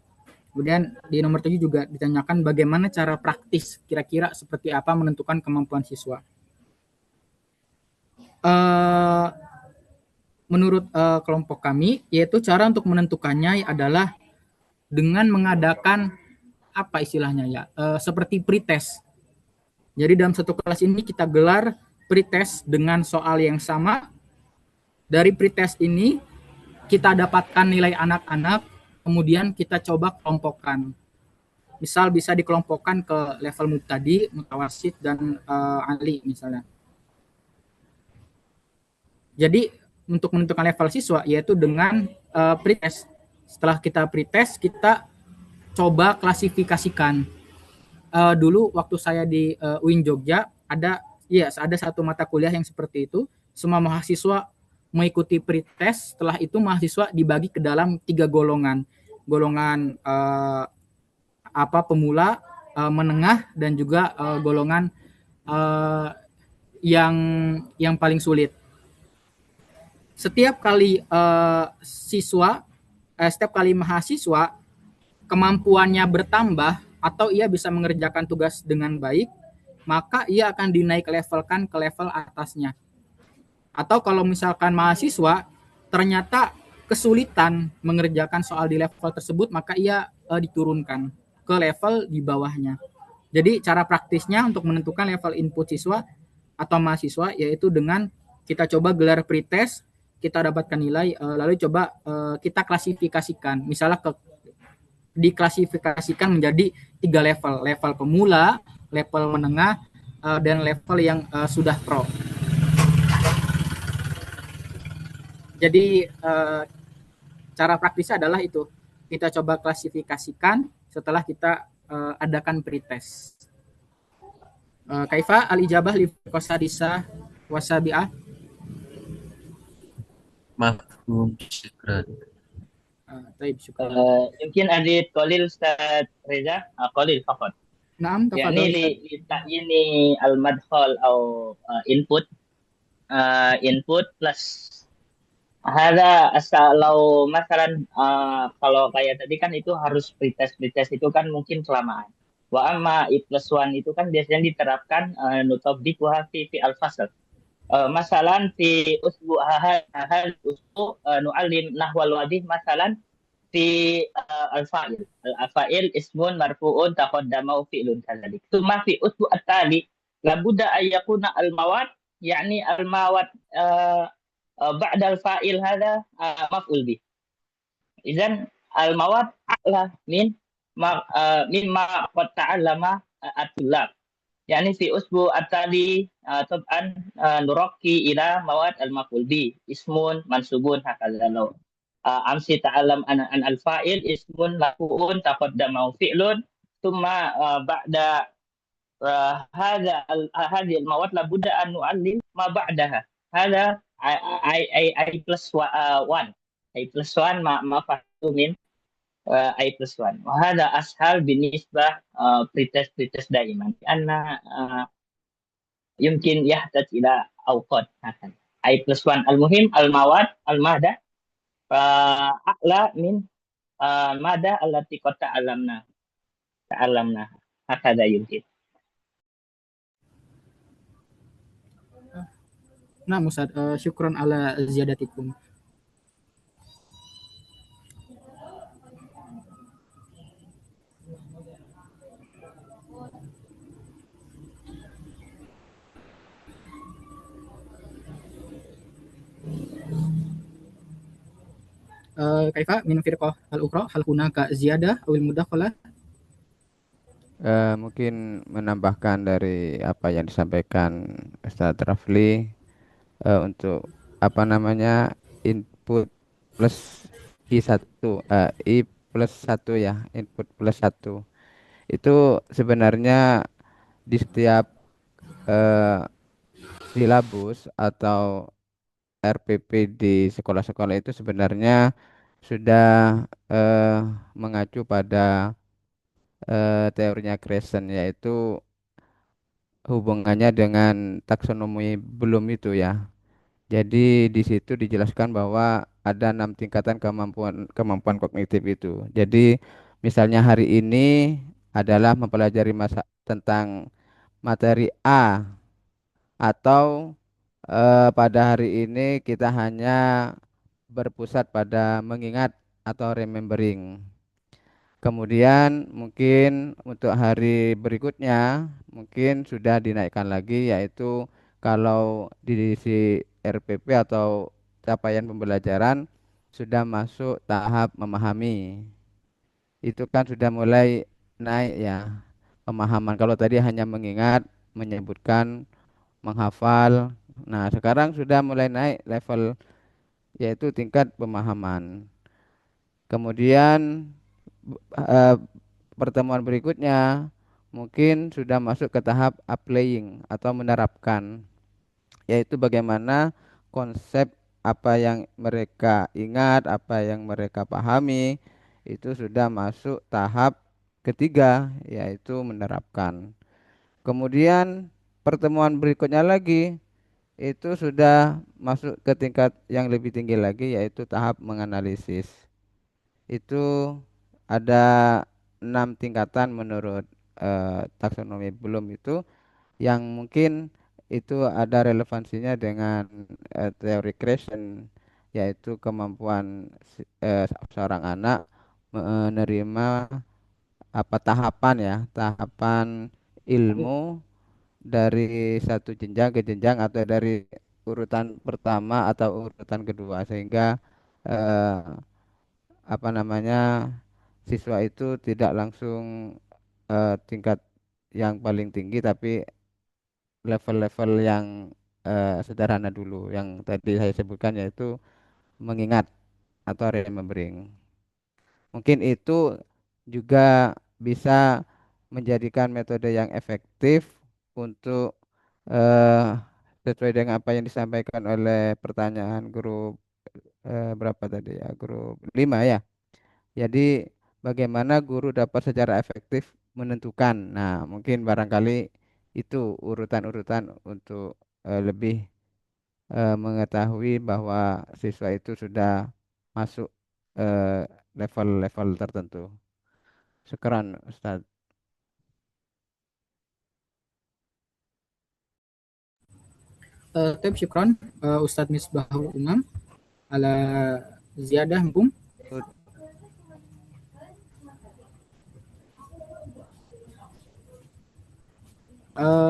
Kemudian di nomor 7 juga ditanyakan bagaimana cara praktis, kira-kira seperti apa menentukan kemampuan siswa. Menurut kelompok kami, yaitu cara untuk menentukannya adalah dengan mengadakan apa istilahnya ya, seperti pretest. Jadi dalam satu kelas ini kita gelar pretest dengan soal yang sama. Dari pretest ini kita dapatkan nilai anak-anak, kemudian kita coba kelompokkan. Misal bisa dikelompokkan ke level mubtadi, mutawasid, dan ali misalnya. Jadi untuk menentukan level siswa yaitu dengan pretest. Setelah kita pretest, kita coba klasifikasikan. Dulu waktu saya di UIN Jogja ada satu mata kuliah yang seperti itu. Semua mahasiswa mengikuti pretest. Setelah itu mahasiswa dibagi ke dalam 3 golongan. Golongan pemula, menengah, dan juga golongan yang paling sulit. Setiap kali setiap kali mahasiswa kemampuannya bertambah atau ia bisa mengerjakan tugas dengan baik, maka ia akan dinaik levelkan ke level atasnya. Atau kalau misalkan mahasiswa ternyata kesulitan mengerjakan soal di level tersebut, maka ia diturunkan ke level di bawahnya. Jadi cara praktisnya untuk menentukan level input siswa atau mahasiswa yaitu dengan kita coba gelar pretest, kita dapatkan nilai, lalu coba kita klasifikasikan. Misalnya diklasifikasikan menjadi 3 level. Level pemula, level menengah, dan level yang sudah pro. Jadi cara praktisnya adalah itu. Kita coba klasifikasikan setelah kita adakan pretest. Kaifa al-ijabah li qasadisa wasabi'ah? مفهوم شكرا. طيب شكرا. يمكن أزيد قليل أستاذ رضا قليل فقط. نعم يعني تفضل. لتعيين المدخل أو input plus ada kalau misalkan kalau kayak tadi kan itu harus pretest itu kan mungkin kelamaan. Wa amma I+1 itu kan biasanya diterapkan nutabik wa fi al-fasl. مثلا في أسبوع هذا الأسبوع نعلم نحو الواضح مثلا في الفاعل اسم مرفوع تقدمه فعل كذلك ثم في الأسبوع التالي لابد أن يكون المواد يعني المواد بعد الفاعل هذا مفعول به إذن المواد أعلى مما قد تعلم الطلاب يعني في أسبوع التالي طبعا نرقي إلى مواد المفعول به اسم منصوب هكذا لو أمس تعلم أن الفاعل اسم مرفوع تقدمه فعل ثم بعد هذه المواد لابد أن نعلم ما بعدها هذا I plus 1 I plus 1 ما فهمت من I+1 وهذا أسهل بالنسبة pretest دائما لأن يمكن يحتاج إلى أوقات هكذا I+1 المهم المواد المادة أعلى من المادة التي قد تعلمناها هكذا يمكن. نعم أستاذ شكرا على زيادتكم. Kaifa min firqah al-ukhra hal hunaka ziyadah awil mudakhalah? Mungkin menambahkan dari apa yang disampaikan Ustadz Rafli untuk apa namanya input plus I plus 1 ya, input plus 1 itu sebenarnya di setiap silabus atau RPP di sekolah-sekolah itu sebenarnya sudah mengacu pada teorinya Crescent, yaitu hubungannya dengan taksonomi belum itu ya. Jadi di situ dijelaskan bahwa ada 6 tingkatan kemampuan kemampuan kognitif itu. Jadi misalnya hari ini adalah mempelajari tentang materi A, atau pada hari ini kita hanya berpusat pada mengingat atau remembering. Kemudian mungkin untuk hari berikutnya mungkin sudah dinaikkan lagi, yaitu kalau di si RPP atau capaian pembelajaran sudah masuk tahap memahami. Itu kan sudah mulai naik ya pemahaman. Kalau tadi hanya mengingat, menyebutkan, menghafal. Nah, sekarang sudah mulai naik level, yaitu tingkat pemahaman. Kemudian eh, pertemuan berikutnya mungkin sudah masuk ke tahap applying atau menerapkan, yaitu bagaimana konsep apa yang mereka ingat, apa yang mereka pahami, itu sudah masuk tahap ketiga, yaitu menerapkan. Kemudian pertemuan berikutnya lagi itu sudah masuk ke tingkat yang lebih tinggi lagi, yaitu tahap menganalisis. Itu ada 6 tingkatan menurut taksonomi belum itu, yang mungkin itu ada relevansinya dengan teori creation, yaitu kemampuan seorang anak menerima apa tahapan ya, tahapan ilmu dari satu jenjang ke jenjang, atau dari urutan pertama atau urutan kedua, sehingga eh, apa namanya, siswa itu tidak langsung tingkat yang paling tinggi, tapi level-level yang sederhana dulu yang tadi saya sebutkan, yaitu mengingat atau remembering. Mungkin itu juga bisa menjadikan metode yang efektif untuk eh, sesuai dengan apa yang disampaikan oleh pertanyaan grup berapa tadi ya, grup 5 ya. Jadi bagaimana guru dapat secara efektif menentukan. Nah, mungkin barangkali itu urutan-urutan untuk lebih mengetahui bahwa siswa itu sudah masuk eh, level-level tertentu. Sekarang Ustaz. Taib syukron Ustadz Misbahul Umam ala ziyadah mungkin.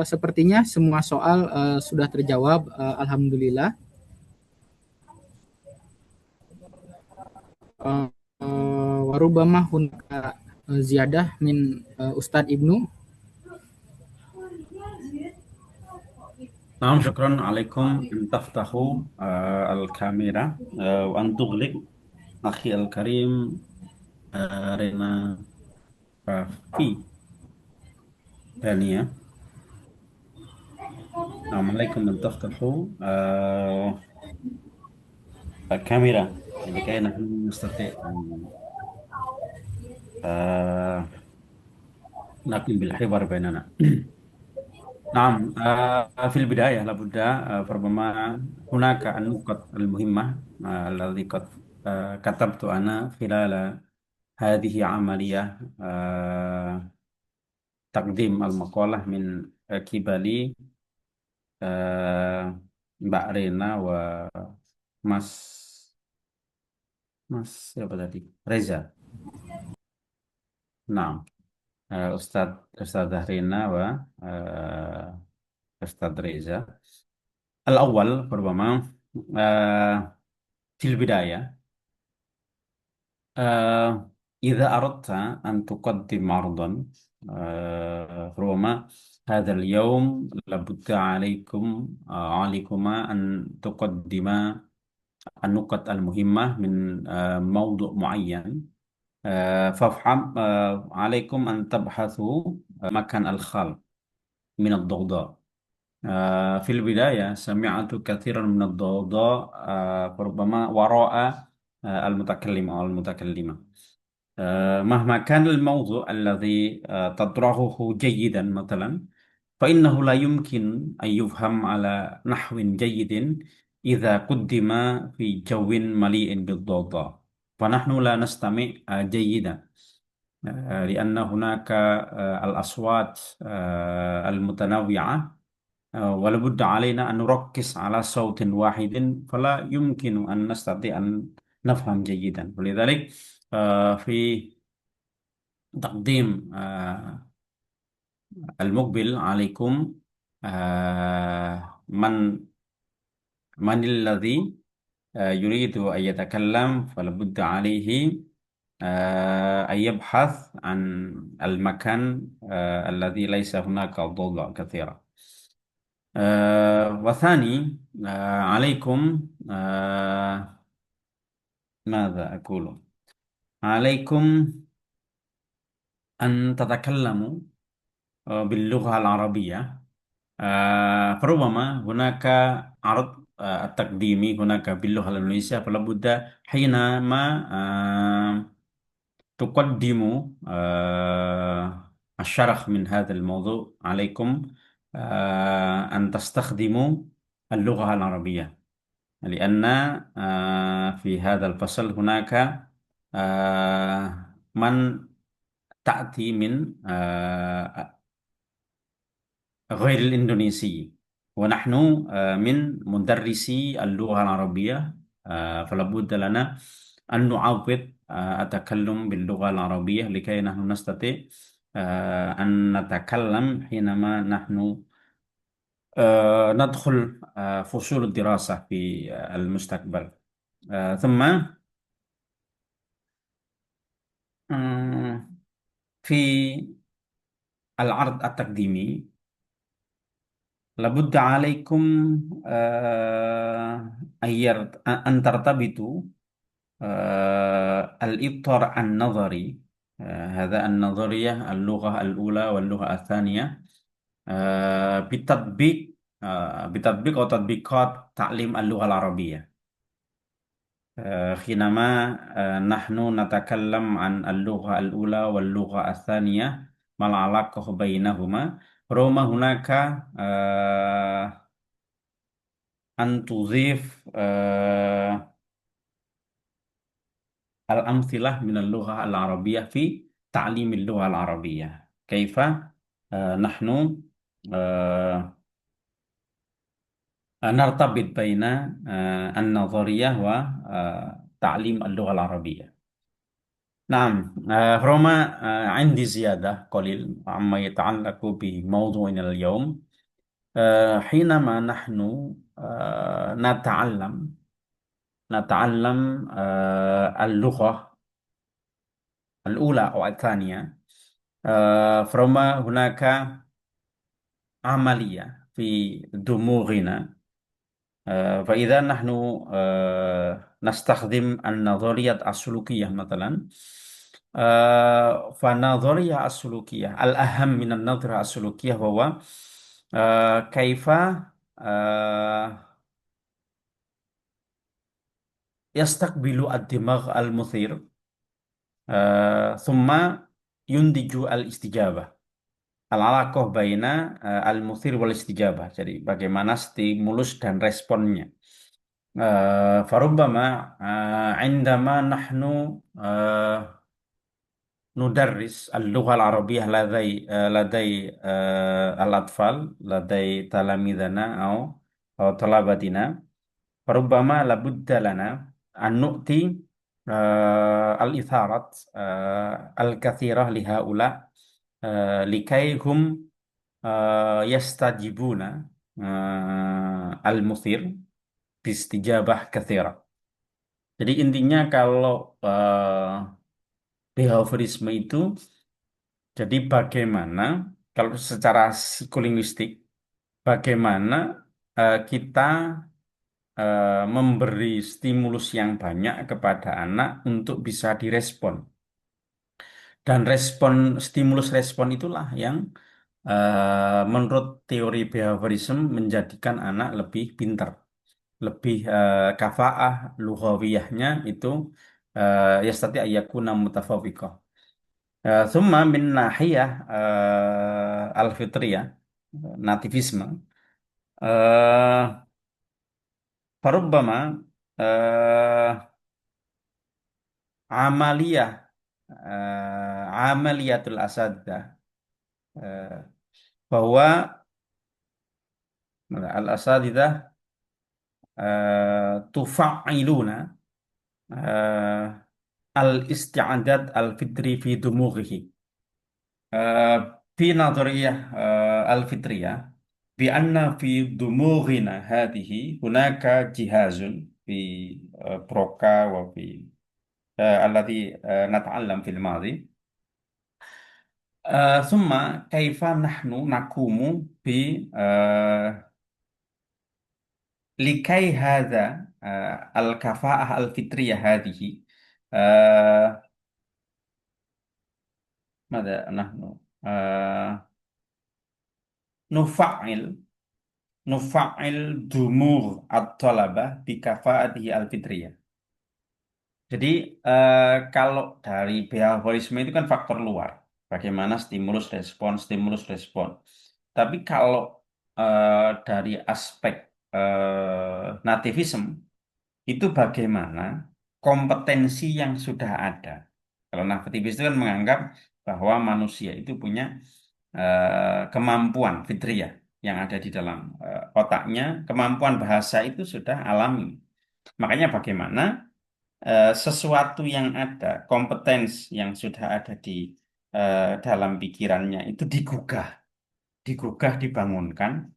Sepertinya semua soal sudah terjawab, alhamdulillah. Warubama hunaka ziyadah min Ustadz Ibnu. نعم شكرا عليكم أن تفتحوا الكاميرا وأن تغلق أخي الكريم رينا في ثانية. نعم عليكم أن تفتحوا الكاميرا لكي نحن نستطيع أن نقوم بالحوار بيننا. نعم في البداية لابد ربما هناك النقط المهمة التي قد كتبت أنا خلال هذه عملية تقديم المقالة من قبل Mbak Rena Mas siapa tadi? Reza. Nah, Ustadzah Rena Ustadz Reza. Al-awwal ربما في البداية إذا أردت أن تقدم عرضا ربما هذا اليوم لابد عليكما أن تقدما النقط المهمة من موضوع معين فافهم عليكم أن تبحثوا مكان الخلق من الضوضاء في البداية سمعت كثيرا من الضوضاء ربما وراء المتكلم أو المتكلمة مهما كان الموضوع الذي تطرحه جيدا مثلا فإنه لا يمكن أن يفهم على نحو جيد إذا قدم في جو مليء بالضوضاء، فنحن لا نستمع جيدا لأن هناك الأصوات المتنوعة، ولابد علينا أن نركز على صوت واحد، فلا يمكن أن نستطيع أن نفهم جيدا. ولذلك في تقديم المقبل عليكم من الذي يريد أن يتكلم، فلابد عليه أن يبحث عن المكان الذي ليس هناك ضوضاء كثيرة. وثاني عليكم ماذا أقول؟ عليكم أن تتكلموا باللغة العربية. فربما هناك عرض التقديمي هناك باللغة الإنجليزية، فلا بد حينما تقدم الشرح من هذا الموضوع عليكم أن تستخدموا اللغة العربية، لأن في هذا الفصل هناك من تأتي من غير الإندونيسي، ونحن من مدرسي اللغة العربية، فلا بد لنا أن نعود التكلم باللغة العربية لكي نحن نستطيع أن نتكلم حينما نحن ندخل فصول الدراسة في المستقبل. ثم في العرض التقديمي لابد عليكم أن ترتبطوا الإطار النظري، هذا النظرية اللغة الأولى واللغة الثانية، بتطبيق أو تطبيقات تعليم اللغة العربية. حينما نحن نتكلم عن اللغة الأولى واللغة الثانية ما العلاقة بينهما، ربما هناك أن تضيف الأمثلة من اللغة العربية في تعليم اللغة العربية، كيف نحن نرتبط بين النظرية وتعليم اللغة العربية. نعم، ربما عندي زيادة قليل عما يتعلق بموضوعنا اليوم. حينما نحن نتعلم اللغة الأولى أو الثانية، فربما هناك عملية في دماغنا، فإذا نحن نستخدم النظرية السلوكية مثلا، فالنظرية السلوكية الأهم من النظرية السلوكية هو كيف يستقبل الدماغ المثير ثم ينتج الاستجابة، العلاقة بين المثير والاستجابة. Jadi bagaimana stimulus dan responnya. فربما عندما نحن ندرس اللغة العربية لدي الأطفال، لدي تلاميذنا أو طلبتنا، فربما لابد لنا أن نؤتي الإثارات الكثيرة لهؤلاء لكي هم يستجيبون المثير باستجابة كثيرة. Jadi intinya kalau behaviorisme itu, jadi bagaimana kalau secara psikolinguistik, bagaimana kita memberi stimulus yang banyak kepada anak untuk bisa direspon. Dan stimulus respon itulah yang menurut teori behaviorism menjadikan anak lebih pintar, lebih kafaah lughawiyahnya itu yastati ayyakuna mutafawiqah. Thumma min nahiyah al-fitriyah, nativisme. Eh, Farubbama amaliyah amaliyatul asadidah, eh, bahwa al-asadidah tufa'iluna al-isti'adat al-fitri fi dumughihi. في نظرية الفطرية بأن في دموغنا هذه هناك جهاز في بروكا وفي الذي نتعلم في الماضي. ثم كيف نحن نقوم ب لكي هذا الكفاءة الفطرية هذه ماذا نحن نفعل dumur at-talabah bikafa'atihi al-fitriyah. Jadi kalau dari behaviorisme itu kan faktor luar, bagaimana stimulus respon. Tapi kalau dari aspek nativism itu bagaimana kompetensi yang sudah ada. Kalau nativis itu kan menganggap bahwa manusia itu punya kemampuan fitriyah yang ada di dalam otaknya, kemampuan bahasa itu sudah alami. Makanya bagaimana sesuatu yang ada, kompetens yang sudah ada di dalam pikirannya itu digugah, dibangunkan,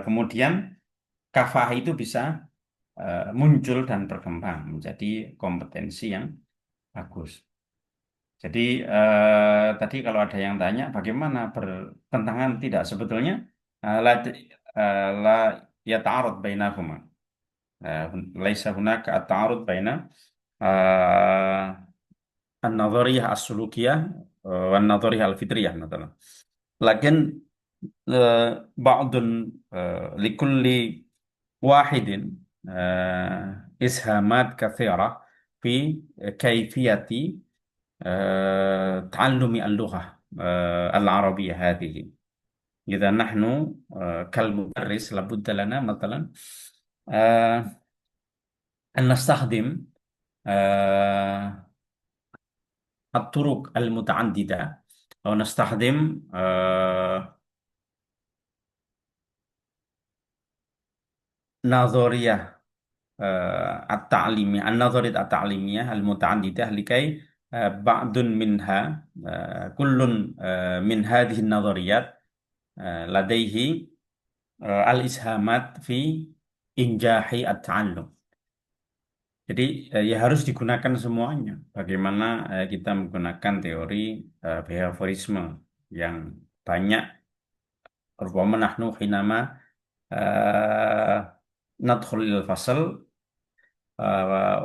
kemudian kafah itu bisa muncul dan berkembang menjadi kompetensi yang bagus. Jadi tadi kalau ada yang tanya bagaimana bertentangan, tidak, sebetulnya la la yata'arud bainahuma. Laisa hunaka at-ta'arud baina an-nadhariyah as-sulukiyah wa an-nadhariyah al-fitriyah مثلا. Lakin ba'dun likulli wahidin ishamat kathira fi kaifiyati تعلم اللغة العربية هذه. إذا نحن كالمدرس لابد لنا مثلا أن نستخدم الطرق المتعددة أو نستخدم نظرية التعليمية النظرية التعليمية المتعددة لكي بعض منها كل من هذه النظريات لديه الإسهامات في إنجاح التعلم. Jadi ya harus digunakan semuanya. Bagaimana kita menggunakan teori behaviorisme yang banyak. Rubama nahnu hinama nadkhul ilal fasal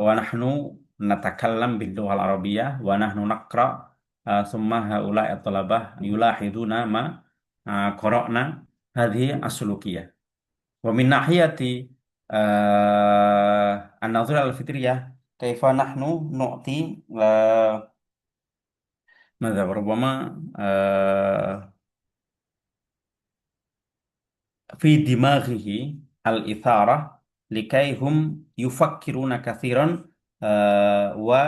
wa nahnu natakallam bil lughah al arabiyyah wa nahnu naqra thumma haula'i at-talabah yulahiduna ma qara'na hadhihi as-sulukiyah. Wa min nahiyati an-nadhirah al-fitriyah kaifa nahnu nu'ti madza rubama fi dimaghihi al-itharah likai hum yufakkiruna kathiran wa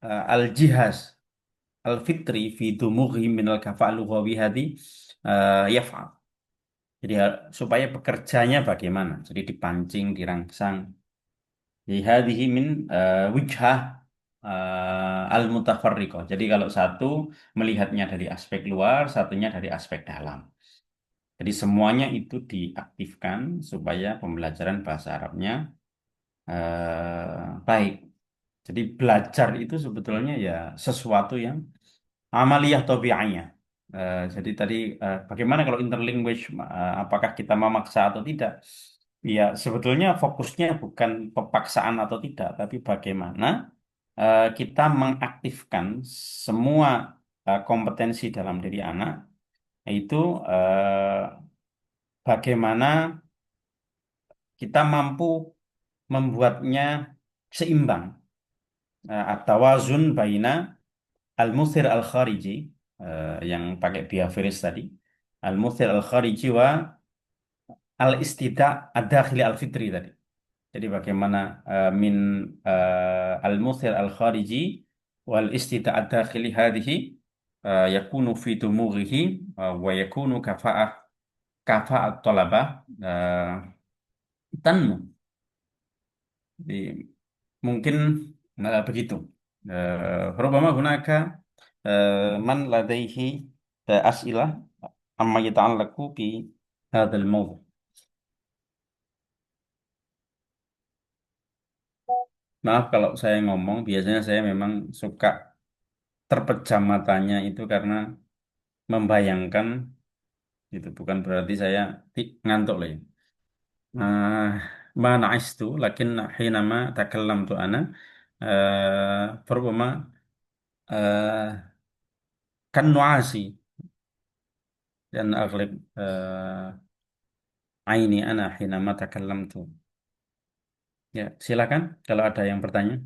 al-jihaz al-fitri fi dumughi min al-kafa' lughawi hadi yaf'al. Jadi supaya bekerjanya bagaimana? Jadi dipancing, dirangsang. Jadi hadhihi min wijhah al-mutafarriqah. Jadi kalau satu melihatnya dari aspek luar, satunya dari aspek dalam. Jadi semuanya itu diaktifkan supaya pembelajaran bahasa Arabnya baik. Jadi belajar itu sebetulnya ya sesuatu yang amaliyah tabi'iyah. Jadi tadi bagaimana kalau interlanguage, apakah kita memaksa atau tidak? Ya sebetulnya fokusnya bukan pepaksaan atau tidak, tapi bagaimana kita mengaktifkan semua kompetensi dalam diri anak, itu bagaimana kita mampu membuatnya seimbang, at-tawazun baina al-muthir al-khariji yang pakai behavioris tadi al-muthil al-khariji wa al-istida' ad-dakhili al-fitri tadi. Jadi bagaimana min al-muthil al-khariji wal istida' ad-dakhili hadhihi yakunu fi dumughihi wa yakunu kafa'at talabah tanmu. Jadi mungkin begitu. Rubama gunaka man ladaihi as'ilah amma yata'allaqu bi hadzal mawdu'. Maaf kalau saya ngomong, biasanya saya memang suka terpejam matanya itu karena membayangkan, itu bukan berarti saya ngantuk loh ya. Ma na'istu lakin hinama takallamtu ana فربما kan nuasi dan aghlib aini ana hinama takallamtu. Ya, silakan kalau ada yang bertanya.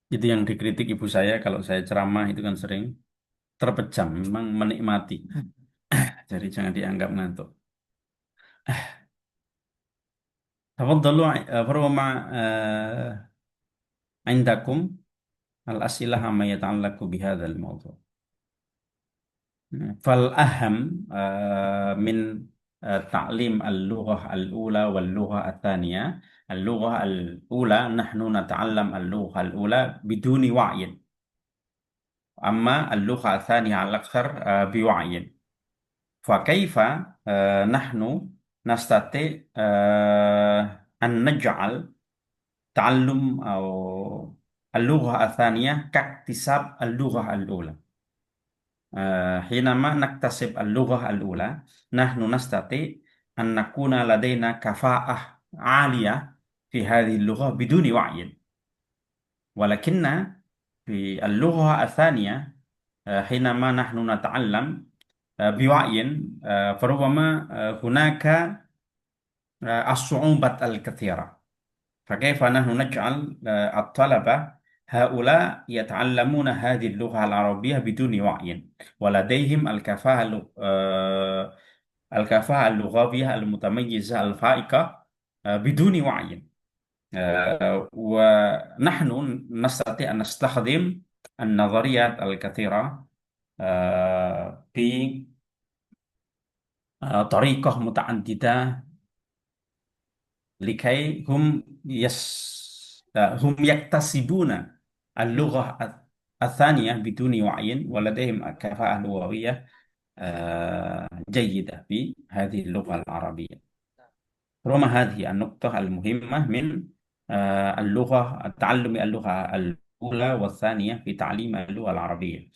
Itu yang dikritik ibu saya kalau saya ceramah itu kan sering terpejam, memang menikmati. Jadi jangan dianggap ngantuk. Tafadhalu farwama indakum al-as'ilah amma yata'allaqu bihadzal mawdu'. Fal aham min ta'lim al-lughah al-ula wal-lughah al-thaniyah. Al-lughah al-ula nahnu nata'allam al-lughah al-ula biduni wa'yin. Amma al-lughah al-thaniyah al-akthar biwa'yin. فكيف نحن نستطيع أن نجعل تعلم أو اللغة الثانية كاكتساب اللغة الأولى. حينما نكتسب اللغة الأولى نحن نستطيع أن نكون لدينا كفاءة عالية في هذه اللغة بدون وعي. ولكن في اللغة الثانية حينما نحن نتعلم بوعي فربما هناك الصعوبة الكثيرة. فكيف نحن نجعل الطلبة هؤلاء يتعلمون هذه اللغة العربية بدون وعي ولديهم الكفاءة اللغوية المتميزة الفائقة بدون وعي. ونحن نستطيع أن نستخدم النظريات الكثيرة بطريقة متعددة لكي هم يكتسبون اللغة الثانية بدون وعي ولديهم كفاءة لغوية جيدة بهذه اللغة العربية. رغم هذه النقطة المهمة من تعلم اللغة الأولى والثانية في تعليم اللغة العربية.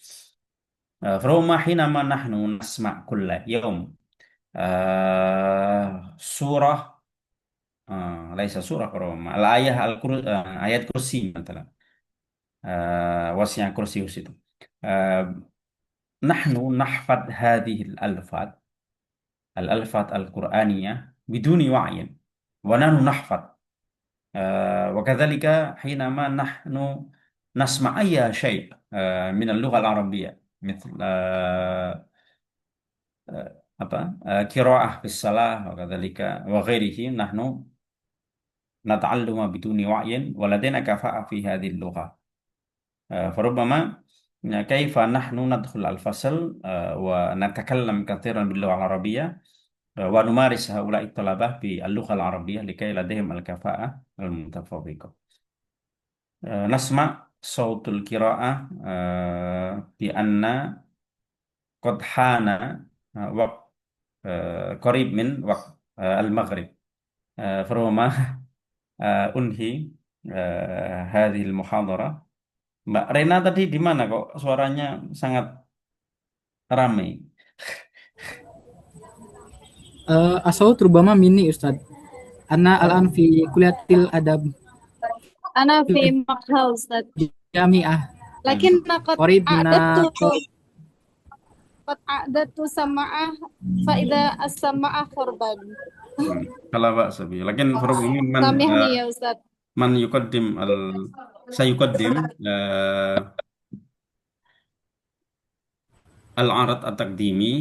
فرغم حينما نحن نسمع كل يوم سورة ليس سورة رغم الآية آيات كرسي مثلا وسع كرسي itu نحن نحفظ هذه الألفاظ القرآنية بدون وعي ونحن نحفظ وكذلك حينما نحن نسمع أي شيء من اللغة العربية مثل قراءة في الصلاة وكذلك وغيره نحن نتعلم بدون وعي ولدينا كفاءة في هذه اللغة. فربما كيف نحن ندخل الفصل ونتكلم كثيرا باللغة العربية ونمارس هؤلاء الطلبة باللغة العربية لكي لديهم الكفاءة المتفوقة. نسمع صوت القراءة بأن قد حان وقت قريب من وقت المغرب. فربما أنهي هذه المحاضرة. Mbak Rena tadi di mana kok suaranya sangat ramai? Asal ربما مني أستاذ. أنا الآن في كلية الأدب. أنا في مقهى أستاذ. جامعة. لكن قريب من قد أعددت سماعة فإذا السماعة خربان. لا بأس به. لكن فرق ini سامحني يا أستاذ. من يقدم سيقدم العرض التقديمي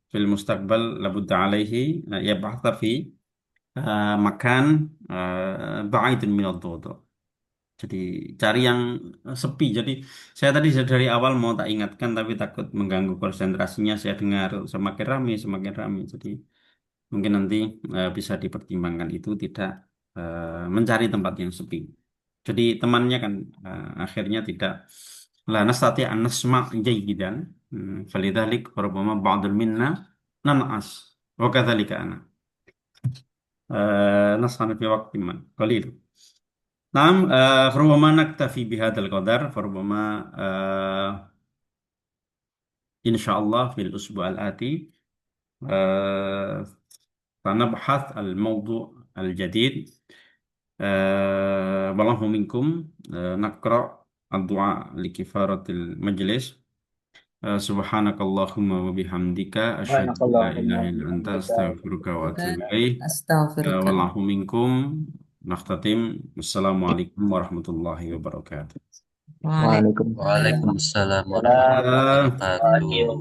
في المستقبل لابد عليه يبحث في مكان بعيد من الضوضاء. Jadi cari yang sepi. Jadi saya tadi dari awal mau tak ingatkan tapi takut mengganggu konsentrasinya. Saya dengar semakin ramai semakin ramai. Jadi mungkin nanti bisa dipertimbangkan itu tidak mencari tempat yang sepi. Jadi temannya kan akhirnya tidak la nastati an nasma' jayyidan falidhalik rubbama ba'dul minna nan'as wa kadzalika ana nas'al fi waqtin man qalil. نعم فربما نكتفي بهذا القدر فربما إن شاء الله في الأسبوع الآتي سنبحث الموضوع الجديد والله منكم نقرأ الدعاء لكفارة المجلس سبحانك اللهم وبحمدك أشهد أن لا إله إلا أنت أستغفرك وأتوب إليك أستغفرك. والله منكم نختتم السلام عليكم ورحمة الله وبركاته Waalaikumsalam. Waalaikumsalam warahmatullahi wabarakatuh.